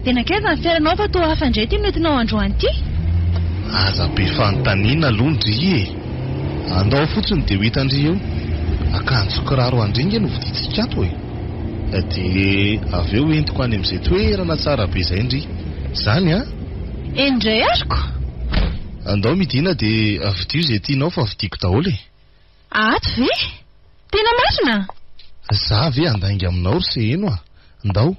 Tena kaiza ny fiaranao fa toa hafa indray ty no entinao androany ty? Aza be fanontaniana aloha ndry e. Andao fotsiny dia ho hitandry eo. Akanjo kiraro andringa no vidintsika ato e. Dia avy eo entiko any amin'izay toerana tsara be izay ndry. Zany a? Indray ariko. Andao midina dia vidio izay tianao fa vidiko daholo e. Ato ve? Tena marina? Za ve andainga aminao ry se eno a. Andao.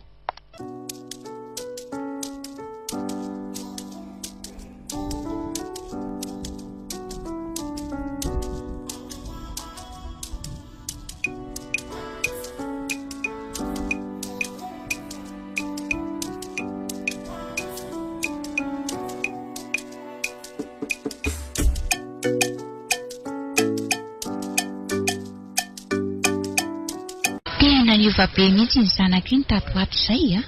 Tena niova be mihitsy ny zanako iny tato ato izay a.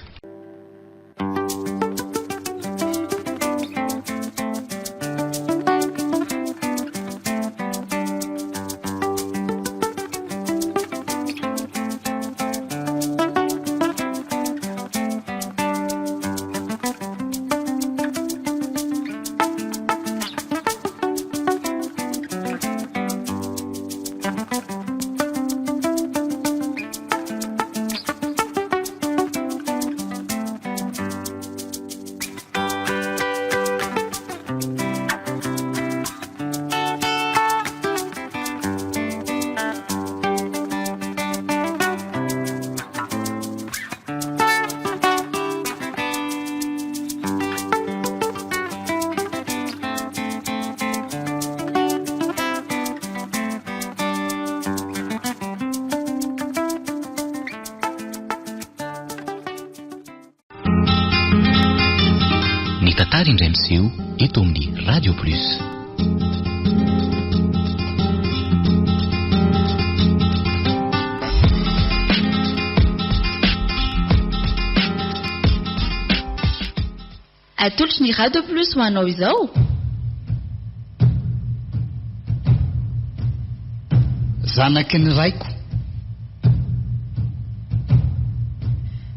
ary indray miseho eto amin'ny Radio Plus. Atolotry ny Radio Plus ho anao izao. Zanaky ny raiko.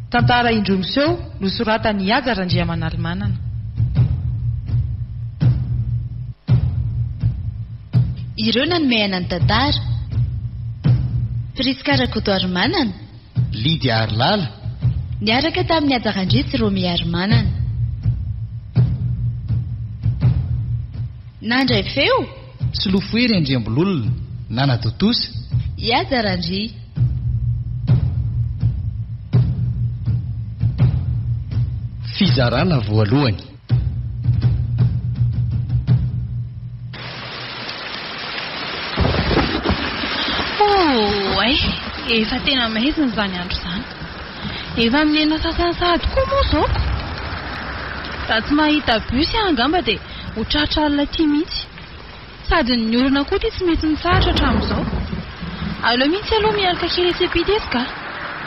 Tantara indromiseho nosoratan'i Ajarandriamanalmanana. Ireo nanomehana ny tantara. Priska Rakotoarimanana, Lydia Arlala, niaraka tamin'ny Ajarandrisy Romy Arimanana. Nandray feo Solofoery Andriambololona, Nana Totosa, Ajarandry. Fizarana voalohany. Efa tena mahitsy izany andro izany. Efa minena sasany sahady koa moa izao. Raha tsy mahita bus angamba dia ho tratra alina ity mihitsy. Sady ny olona koa ity tsy mety mitsahatra hatramin'izao. Aleo mihitsy aloha miaraka kely etsy-pitesy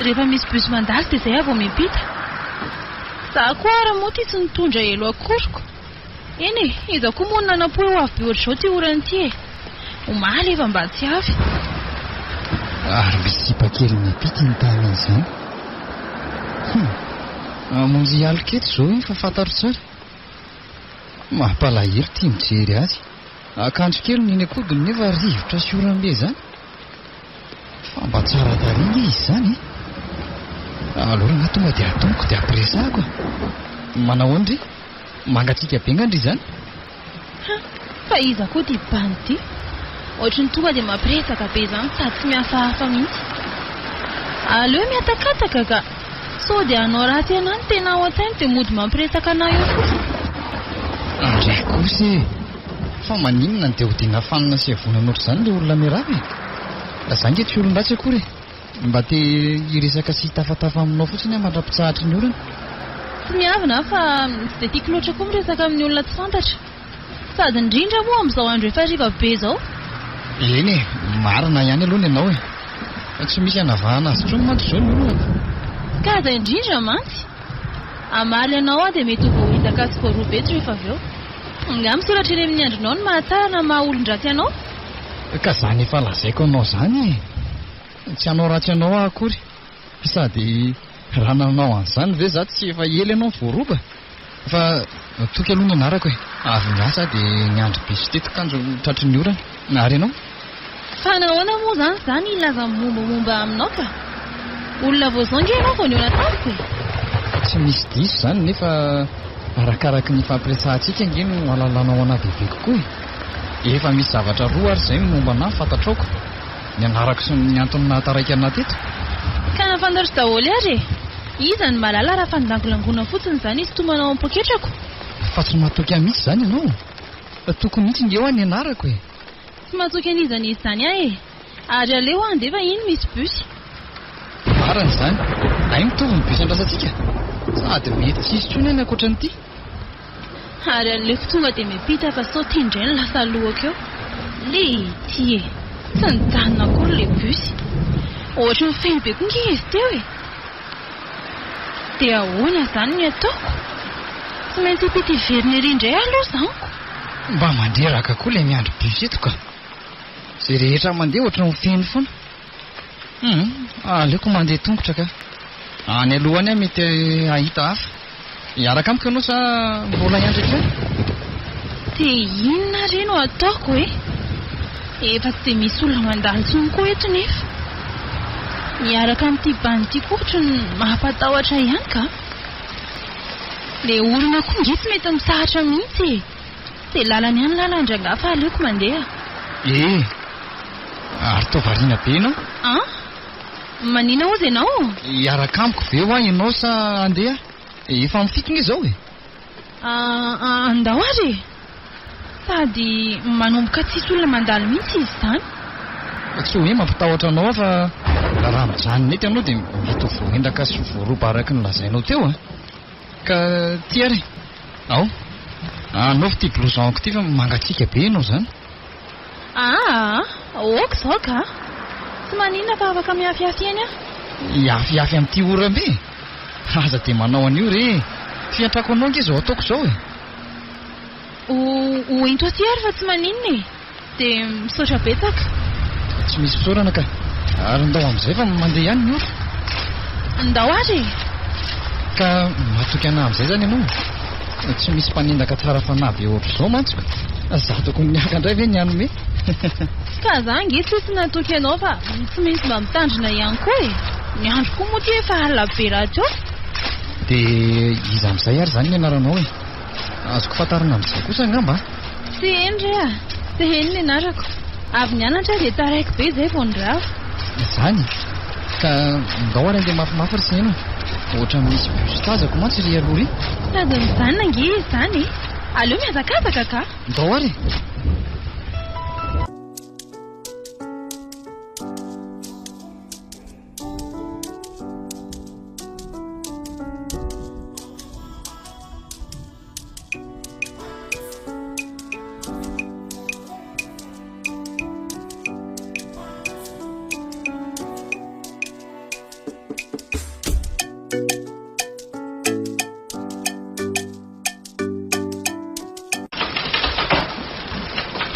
rehefa misy bus mandalo dia izay vao miampita. Za koa ary moa ity tsy nitondra elo akoriko. Eny iza koa moa nanapo eo avy be ohatr'izao ty orana ity omaly efa mba tsy avy. Ary misy sipakely miampita ny tany izany. Amonjy aliketo izao fa fantaro tsara. Mampalahelo tia mijery azy. Akanjo kely niny akodiny nefa rivotra sy orambe izany. Fa mba tsara taringa izy izany. Alora tonga dia atonoko dia ampiresahako. Manao andry mangatsika be ngandry izany. Fa iza koa dia bany ity. Ohatrany tonga dia mampiresaka be izany sady tsy mihafahafa mihitsy. Aleo miatakataka ka sao dia anao ratsy anao ny tena ao an-tsainy dia mody mampiresaka anao eo fotsiny. Andray kosa fa maninona dia hodiana fanina sy avonana ohatr'izany ilay olona miarava. Izany tsy olon-dratsy akory. Mba te hiresaka sy tafatafa aminao fotsiny mandrapitsahatra ny olona. Tsy miavana fa tsy dia tiako loatra koa miresaka amin'ny olona tsy fantatra. Sady indrindra moa amin'izao andro efa riva be izao. Eny marina ihany aloha ny ianao tsy misy anavahana azy trony mantsy izao ny olona. Kaza indrindra mantsy. Amaly anao dia mety ho voahitaka sy voaroa betro rehefa avy eo. Nga misoratra eny amin'ny andronao ny mahatsara na maha olon-dratsy anao. Ka izany efa lazaiko anao izany. Tsy anao ratsy anao akory. Sady raha nanao an'izany ve za tsy efa ela ianao voaroba. Fa toky aloha ny anarako avy miasa dia ny andro be sy tetikanjo tratry ny orana. Nary ianao? Fa nahoana moa izany ilaza mombamomba aminao ka? Olona voazonga ianao vao niona tamiko Tsy misy diso izany nefa arakaraka ny fampiresahantsika nge no alalanao ana bebe kokoa. Efa misy zavatra roa ary izay momba anahy fantatraoko. Ny anarako sy ny antony nahataraiky ana teto. Ka nafantatro daholo ary iza ny malala raha fandankolangona fotsiny izany izy tomanao am-poketrako. Fa tsy mahatoky amin'ny misy izany ianao. Tokony mihitsy nge ho any anarako Tsy mahatoky an'izany izy izany ary aleo andefa iny misy bus. Marina izany. Ay mitovy ny bus andrasantsika. Sady mety tsisy trony any ankoatran'ity. Ary aleko tonga dia miampita fa sao tindray ny lasa lohako eo. Le ity tsy nijanona akory le bus. Ohatra ny feno be koa nge izy teo dia ahoana izany ny ataoko? Tsy maintsy hipity verina ery indray aloha izaniko. Mba mandreraka koa ilay miandry bus eto ka. Izay rehetra mandeha ohatra ny feno foana. Aleoko mandeha tongotra ka. Any alohany mety ahita hafa. Hiaraka amiko ianao sa mbola hiandraka eo? Dia inona re no ataoko efa tsy dia misy olona mandalo intsony koa eto nefa. Miaraka amin'ity bany ity koa ohatra ny mahampatahotra ihany ka. Ilay olona koa nge tsy mety misahatra mihitsy dia lalany ihany lalandrangaha fa aleoko mandeha. Ary tao variana be ianao? Manina ozy ianao? Hiaraka amiko ve ho ianao sa andeha? Efa mifikina izao andao ary sady manomboka tsisy olona mandalo mihitsy izy izany. Tsy hoe mampitahotra anao fa raha mijanona eto ianao dia mety ho voaendaka sy voaroba araka ny lazainao teo Ka ty ary ao Anaovy ty blouson-ko ty fa mangatsiaka be ianao zany. Oka izao ka. Tsy maninona fa afaka miafiafiany aho. Iafiafy amin'ity oram-be. Aza dia manao an'io re. Fiantrako anao nge izao ataoko izao e. Ho into aty ary fa tsy maninona e. Dia misaotra betsaka. Tsy misy fisaorana ka. Ary ndao amin'izay fa mandeha ihany ny ora. Ndao ary. Ka matoky ana amin'izay zany ianao. Tsy misy mpanendaka tsara fanahy ohatr'izao mantsika. Zaho tokony miaka indray ve ny anome. Ka za nge tsy natoky ianao fa tsy maintsy mba mitandrina ihany koa e. Ny andro koa moa ty efa alina be rahateo. Dia iza amin'izay ary zany ny anaranao e. Azoko fatarina amin'izay kosa angamba. Tsy heny re a. Tsy heny ny anarako. Avy nianatra dia taraiky be izay vao nirava. Izany. Ka ndao ary andeha mafimafy ry saina. Ohatra misy bus tazako mantsy ry aloha ry. Sady mijanona nge izy zany. Aleo miazakazaka ka. Ndao ary.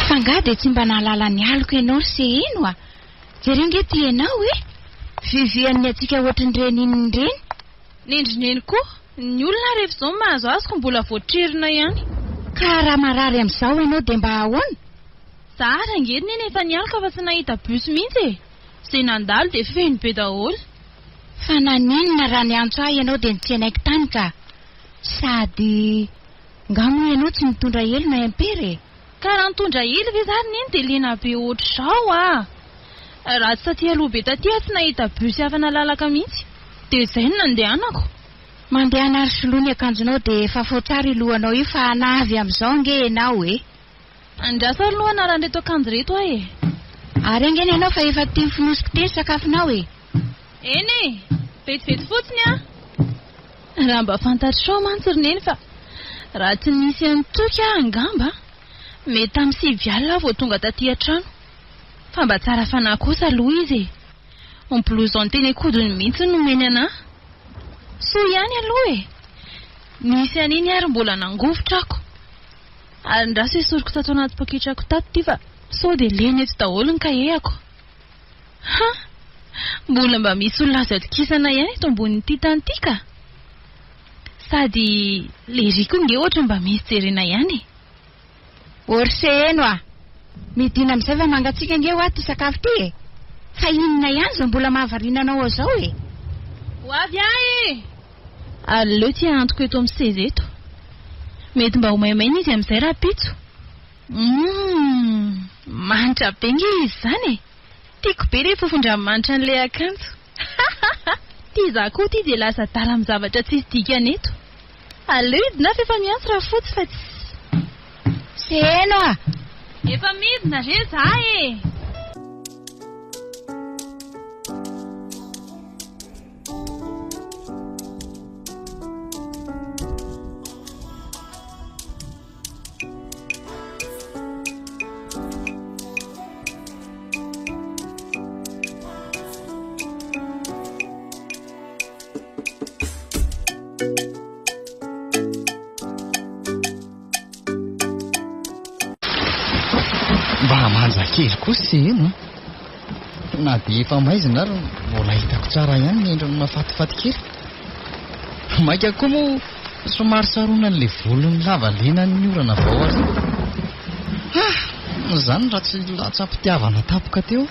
Fanga dia tsy mba nahalala ny aliko ianao se ino a. Jereo nge ty ianao e. Vivian'ny atsika ohatran'ireny inony ireny. Nendrineny koa. Ny olona rehefa izao mahazo azoko mbola voatrerina ihany. Ka raha marary amin'izao ianao dia mba ahoana? Tsara ngediny nefa nialika fa tsy nahita bus mihitsy e. Izay nandalo dia feno be daholo. Fa naninona raha ny antso ahy ianao dia nitsenaiky tany ka. Sady ngamo ianao tsy mitondra elo na impere. Ka raha nitondra elo ve zany neny dia lena be ohatr'izao a. Raha tsy taty aloha be taty tsy nahita bus hafa nalalaka mihitsy. Dia izay no nandehanako. Mandeha ary soloa ny akanjonao dia efa fotsara lohanao io fa navy amin'izao nge ianao e. Andrasa aloha anaran'reto akanjo reto aho e. Ary angeny ianao fa efa tia mifinosiko teny sakafonao e. Eny e, vetivety fotsiny a. Raha mba fantatrao mantsy ry neny fa raha tsy nisy antoky aho angamba mety amin'ny 7 alina vao tonga taty an-trano. Fa mba tsara fanahy kosa aloha izy e. Ny blouson teny akodiny mihitsy no meny anahy. So ihany aloha e. Nisy an'iny ary mbola nangovotra ako. Ary ndraso esoriko tato anaty paketrako tato ty fa so dia lena eto daholo ny kaheko. Mbola mba misy olona azo atokisana ihany eto ambonin'ity tany ity ka. Sady leriko nge ohatra mba misy jerena ihany. Orse eno a. Midina amin'izay fa mangatsika nge ho aty sakafo ty e. Fa inona ihany izao mbola mahavariana anao ao e. Ho avy ahy. Aleo ty antoko eto amin'ny seza eto. Mety mba ho maimaina izy amin'izay raha pitso. Manitra be nge izy zany e. Tiako be rehefa fofondra-manitra an'ilay akanjo. Ty za koa ty dia lasa dala amin'ny zavatra tsisy dikany eto. Aleo idina fa efa miantso raha fotsy fa tsy. Seno a. Efa midina re za e. Mba manjakely kosa se eno. Na dia efa maizina ary mbola hitako tsara ihany ny endriny mahafatifaty kely. Maika koa moa somary sarona n'ilay volony lavalena ny orana vao ary. Izany raha tsy latsa-pitiavana tapoka teo.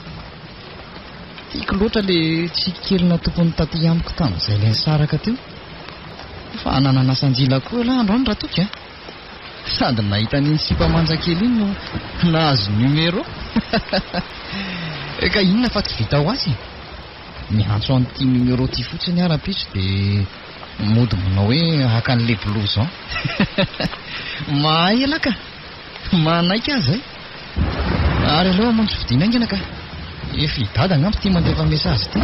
Tiako loatra ilay tsikelina tompony taty amiko tamin'izay ilay nisaraka teo. Fa ananasan-jila koa la andro any raha toky a. Sady nahita ny sipa manjakely iny no nahazo numero. Ka inona fa tsy vita ho azy. Miantso an'ity numero ty fotsiny ara-pitso dia mody manao hoe haka an'ilay blouson. Mahay ala ka. Manaiky azy ay. Ary aleo mantsy fidiana aingana ka. Efa hidady angamba ty mandefa mesazy ty.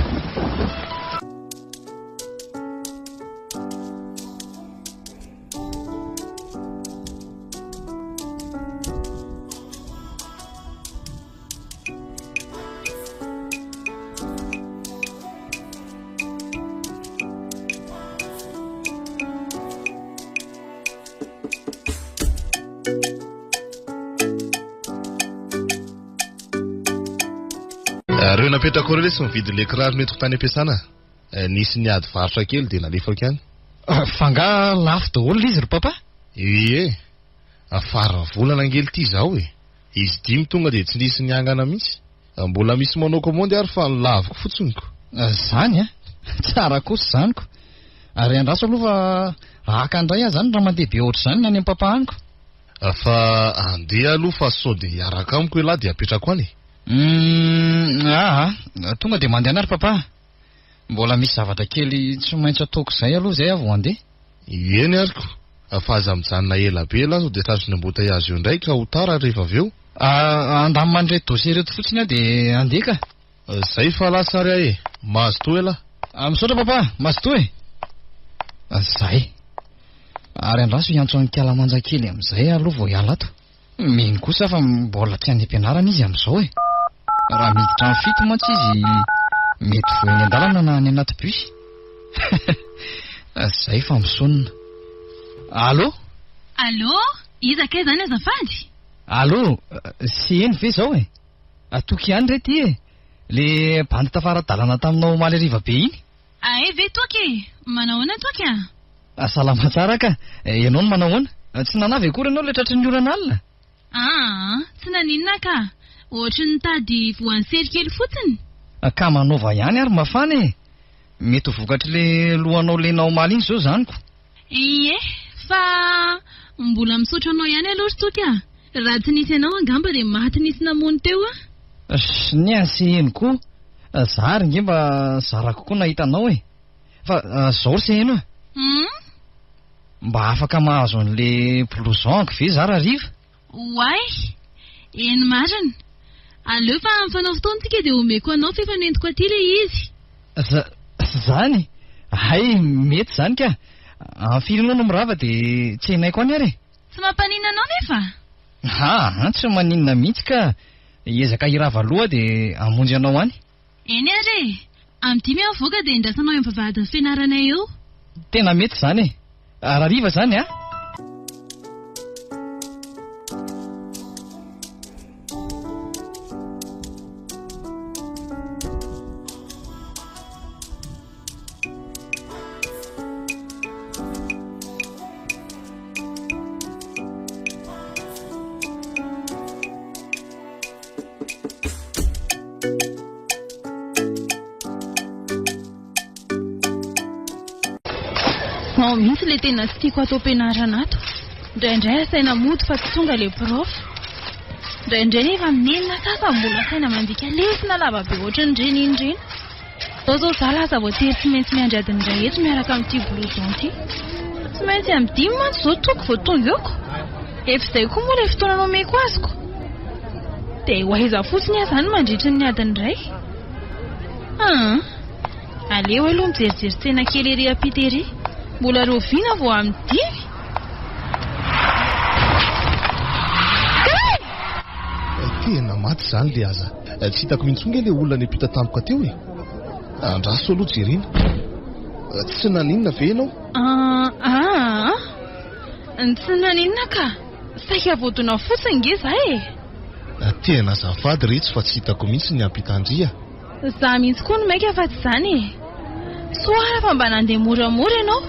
Reo napetraka reo sy mividy le kiraro mety ho tany ampiasana. Nisy niady varotra kely dia nalefako ihany. Fanga lafo daholo izy ry papa? Ie. Afara volana angely ity izao e. Izy 5 tonga dia tsy nisy niangana mihitsy. Mbola misy manao komandy ary fa lavoko fotsiny. Zany a? Tsara kosa zaniko. Ary andraso aloha fa haka andray aho zany raha mandeha be ohatr'izany ny any amin'ny papa aniko. Fa andeha aloha fa sao dia hiaraka amiko elahy dia apetrako any. Tonga dia mandeha anary papa. Mbola misy zavatra kely tsy maintsy ataoko izay aloha zay aho vao handeha. Eny ariko. Fa aza mijanona ela be elahy dia tratry ny embouteillage io indray ka ho tara rehefa avy eo. Andamina an'ireto dossier reto fotsiny aho dia handeha ka. Zay fa lasary ahy e. Mahazo toa elahy. Misaotra papa, mahazo toa e. Zay. Ary andraso hiantso ny kialamanja kely amin'izay aloha vao hiala ato. Mino kosa fa mbola tsy any am-pianarana izy amin'izao e. Raha miditra amin'ny fito mantsy izy mety voeny an-dalana na any anaty bus. Zay fa misonona. Allô? Allô? Iza kay zany azafady? Allô? Sy eny ve zao e? Atoky ihany rety e. Le bandy tafara-dalana taminao omaly hariva be iny? Ae ve toky? Manahoana toky a? Salama tsara ka. Ianao no manahoana? Tsy nanavy akory ianao le tratry ny orana alina? Tsy naninona ka. Ohatry ny tady voan'ny serikely fotsiny. Ka manaova ihany ary mafana e. Mety ho vokatry le lohanao lena omaly iny zao zaniko. Ie, fa mbola misaotra anao ihany aloha ry toky a. Raha tsy nisy ianao angamba dia maty nisy namony teo a. Ny asy eny koa. Zary nge mba zara kokoa nahitanao e. Fa zao ry se eno a. Mba afaka mahazo an'le blouson ve zara riva? Wai, eny marina. Aleo fa mifanaovy taontsika dia omeko anao fifanentiko aty le izy. Zany? Hay, mety zany ka. Firinao no mirava dia tsy hainaiko any ary. Tsy mampanina anao nefa? Tsy maninona mihitsy ka. Ezaka hirava aloha dia hamonjy anao any. Eny ary, am'dimy avoaka dia indrasanao amin'ny vavahadin'ny fianaranay eo. Tena mety zany e. Raha riva zany a. Mihitsy le tena tsy tiako atao ampianarana ato. Indraindray asaina mody fa tsy tonga le prof. Indraindray nefa minenina sasa mbola asaina mandika lesina lava be ohatry ny reny iny reny. Zao za lasa voatery tsy maintsy miandry adiny rehetra miaraka amin'ity blouson ity. Tsy maintsy amin'ny 10 mantsy zao toko vao tonga eoko. Efa izay koa moa ilay fotoana nomeko azoko. Dia ho aiza fotsiny aho zany mandritra ny adiny iray. Aleo aloha mijerijery tsena kely ery ampita ery. Mbola roviana vao amin'ny 10. Tena maty zany le aza. Tsy hitako mintsonga le olona niampita tampoka teo e. Andraso aloha jerena. Tsy naninona ve ianao? Tsy naninona ka. Saika voadona fotsiny nge za e. Tena azafady retsy fa tsy hitako mihitsy ny ampitandria. Za mihitsy koa no maika fa tsy zany e. Soara fa mba nandeha moramora ianao.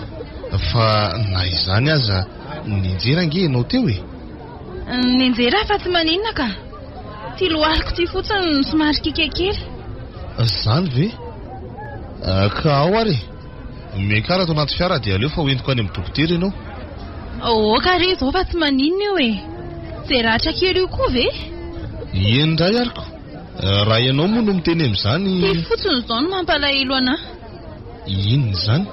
Fa na izany aza ninjera nge ianao teo e. Ninjera fa tsy maninona ka. Ty lohariko ty fotsiny somary kikakely. Zany ve? Ka ao ary. Mekara ato anaty fiara dia aleo fa hoentiko any amin'ny dokotera ianao. Ka re zao fa tsy maninona io e. Zay ratra kely io koa ve? Eny indray ariko. Raha ianao moa no miteny amin'izany. Ty fotsiny izao no mampalahelo anahy. Inona izany?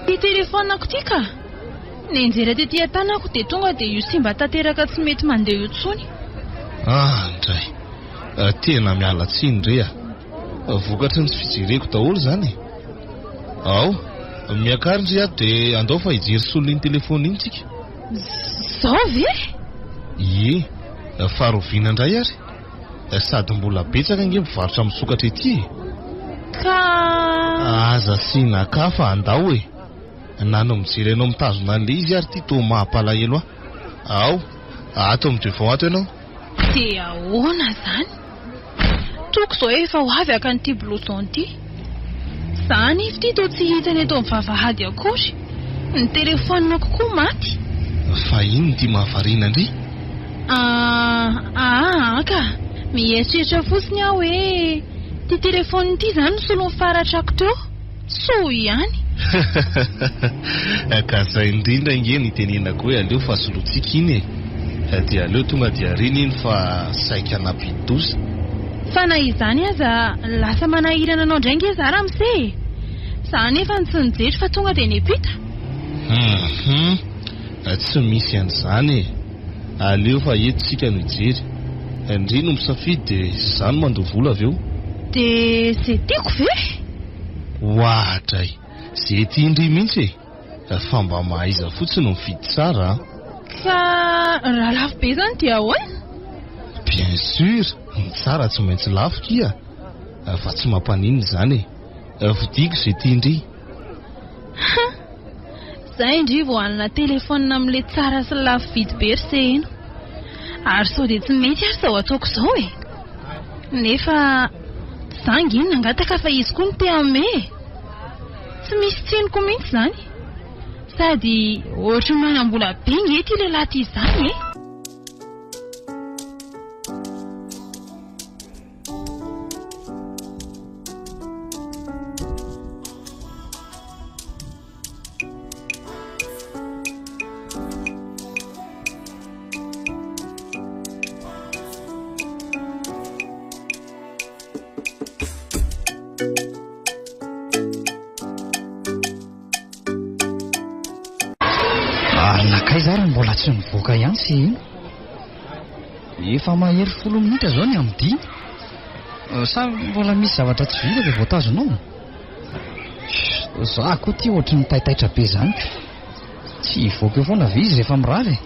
Ty telefonako ty ka. Nenjera tetỳ an-tanako dia tonga dia io simba tanteraka tsy mety mandeha io tsony. Ndray. Tena miala tsiny re a. Vokatry ny tsy fijereko daholo zany. Ao, miakarindry ato dia andao fa hijery solon'iny telefony iny tsika. Zao ve? Ie, faharoviana indray ary. Sady mbola betsaka nge mivarotra misokatra ety. Ka aza sina ka fa andao e. Nano mijery ianao mitazona an'le izy ary ty toa mampalahelo ah. Ao, ato amin'ny 2 vao ato ianao. Dia ahoana zany? toko izao efa ho avy akan'ity blouson ity. Zany ity toa tsy hitany eto amin'ny vavahady akory. Ny telefonina kokoa maty. Fa ino ty mahavariana indry? Ka mieritreritra fotsiny aho hoe ty telefony ity zany no solon'ny faratrako teo. So ihany. Ka zay indrindra nge nitenenako hoe aleo fa solotsika iny e. Dia aleo tonga dia riny iny fa saika nampidi-dosa. Fa na izany aza lasa manahirana anao indray nge za Ramose. Za nefa tsy nijery fa tonga dia niampita. Tsy misy an'izany e. Aleo fa eto tsika no hijery. Indri no misafidy dia izany mandovola avy eo. Dia zay tiako ve? Ohatray, zay tia indri mihitsy e. Fa mba mahaiza fotsiny no mifidy tsara. Ka raha lafo be zany dia ahoana? Bien sûr, ny tsara tsy maintsy lafo kia. Fa tsy mampanino izany e. Vidiko zay tia indri. Zay indri vao hanana telefonina amin'ilay tsara sy lafo vidy be ry sehino. Ary sao dia tsy mety ary zao ataoko izao e. Nefa zangy iny nangataka fa izy koa no te ame. Tsy misy tseniko mihitsy zany. Sady ohatra manambola be nge ty lehilahy ty izany e. Nakay zara mbola tsy mivoaka ihany sy ino. Efa mahery 10 minitra zao ny am'dy. Sa mbola misy zavatra tsy vita dia voatazonao. Za koa ty ohatry ny taitaitra be zany. Tsy hivoaka eo foana ve izy rehefa mirava e.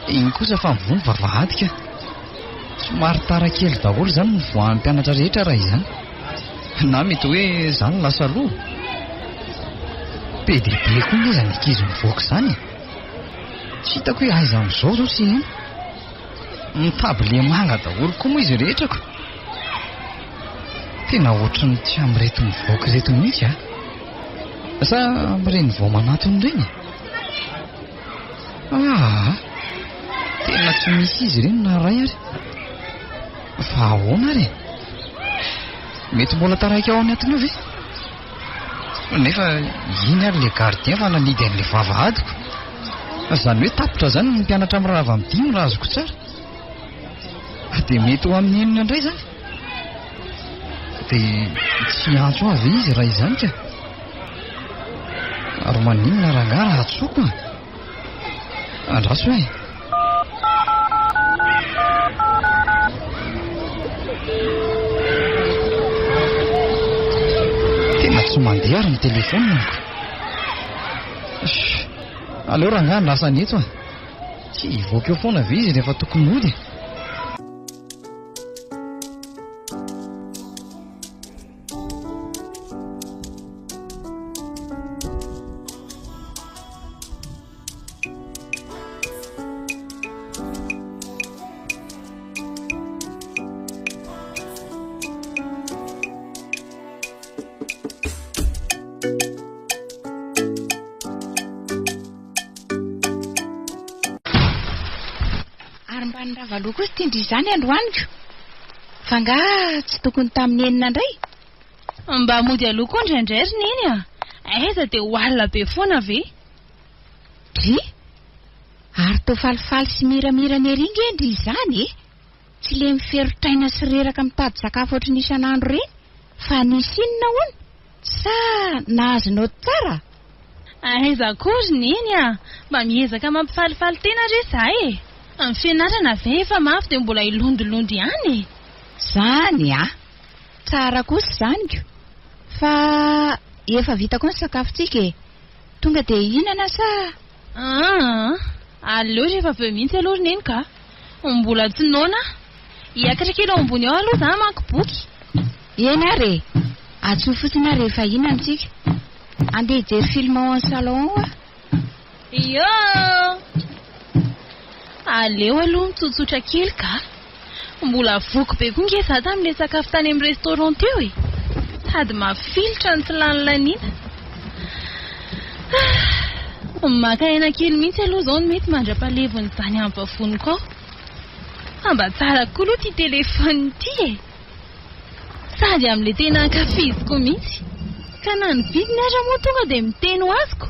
Iny kosa fa mivony vavahady ka. Somary tara kely daholo zany ny voan'ny mpianatra rehetra raha izany. Na mety hoe zany lasa loha. Be dia be koa neza ny ankizy mivoaka izany. Tsy hitako hoe aiza amin'izao zao sy ino. Mitable manga daholo koa moa izy rehetrako. Tena ohatry ny tsy amin'ireto mivoaka ireto mihitsy Sa amin'ireny vao manatony ireny. Tena tsy misy izy ireny na ray ary. Fa ahoana ary? Mety mbola taraiky ao anatiny ao ve? Nefa iny ary le gardien fa nanidy an'ilay vavahadiko. Zany hoe tapitra zany ny mpianatra mirava amin'ny dimy raha azoko tsara. Dia mety ho amin'ny enina indray zany. Dia tsy antso avy izy raha izany ka. Ary maninona rangara atsoko andraso hoe. Tena tsy mandeha ary ny telefoniko. Aleo rangara lasa neto tsy hivoaka eo foana ve izy rehefa tokony hody. Valoko kosa tindry izany androaniko. Fa nga tsy tokony tamin'ny enina indray. Mba mody aloko indraindray ry neny aiza dia ho alina be foana ve? Ary toa falifaly sy miramira ny ery ngendry izany Tsy le miferotraina sy reraka mitady sakafo ohatry ny isan'andro reny. Fa nisy inona hono? Sa nahazonao tsara? Aiza kory neny mba miezaka mampifalifaly tena re zahay Amin'ny fianarana ve efa mafy dia mbola ilondolondy ihany Zany tsara kosa zany fa efa vita koa ny sakafontsika tonga dia ihinana sa? Aleo rehefa be mihitsy aloha neny ka mbola tsy noana hiakatra kely ao ambony ao aloha za mamaky boky. Eny ary atsoa fotsiny ary rehefa ihinantsika andeha hijery film ao amin'ny salon Aleo aloha mitsotsotra kely ka Mbola voky be koa nge za tamin'ilay sakafo tany amin'ny restaurant teo e. Sady mafilotra ny tsy lanilaniana. Maka aina kely mihitsy aloha zao no mety mandra-palevony izany ampavoniko ao. Mba tsara koa aloha ity telefony ity e. Sady amin'ilay tena ankafiziko mihitsy. Ka na ny vidiny aza moa tonga dia miteny ho azoko.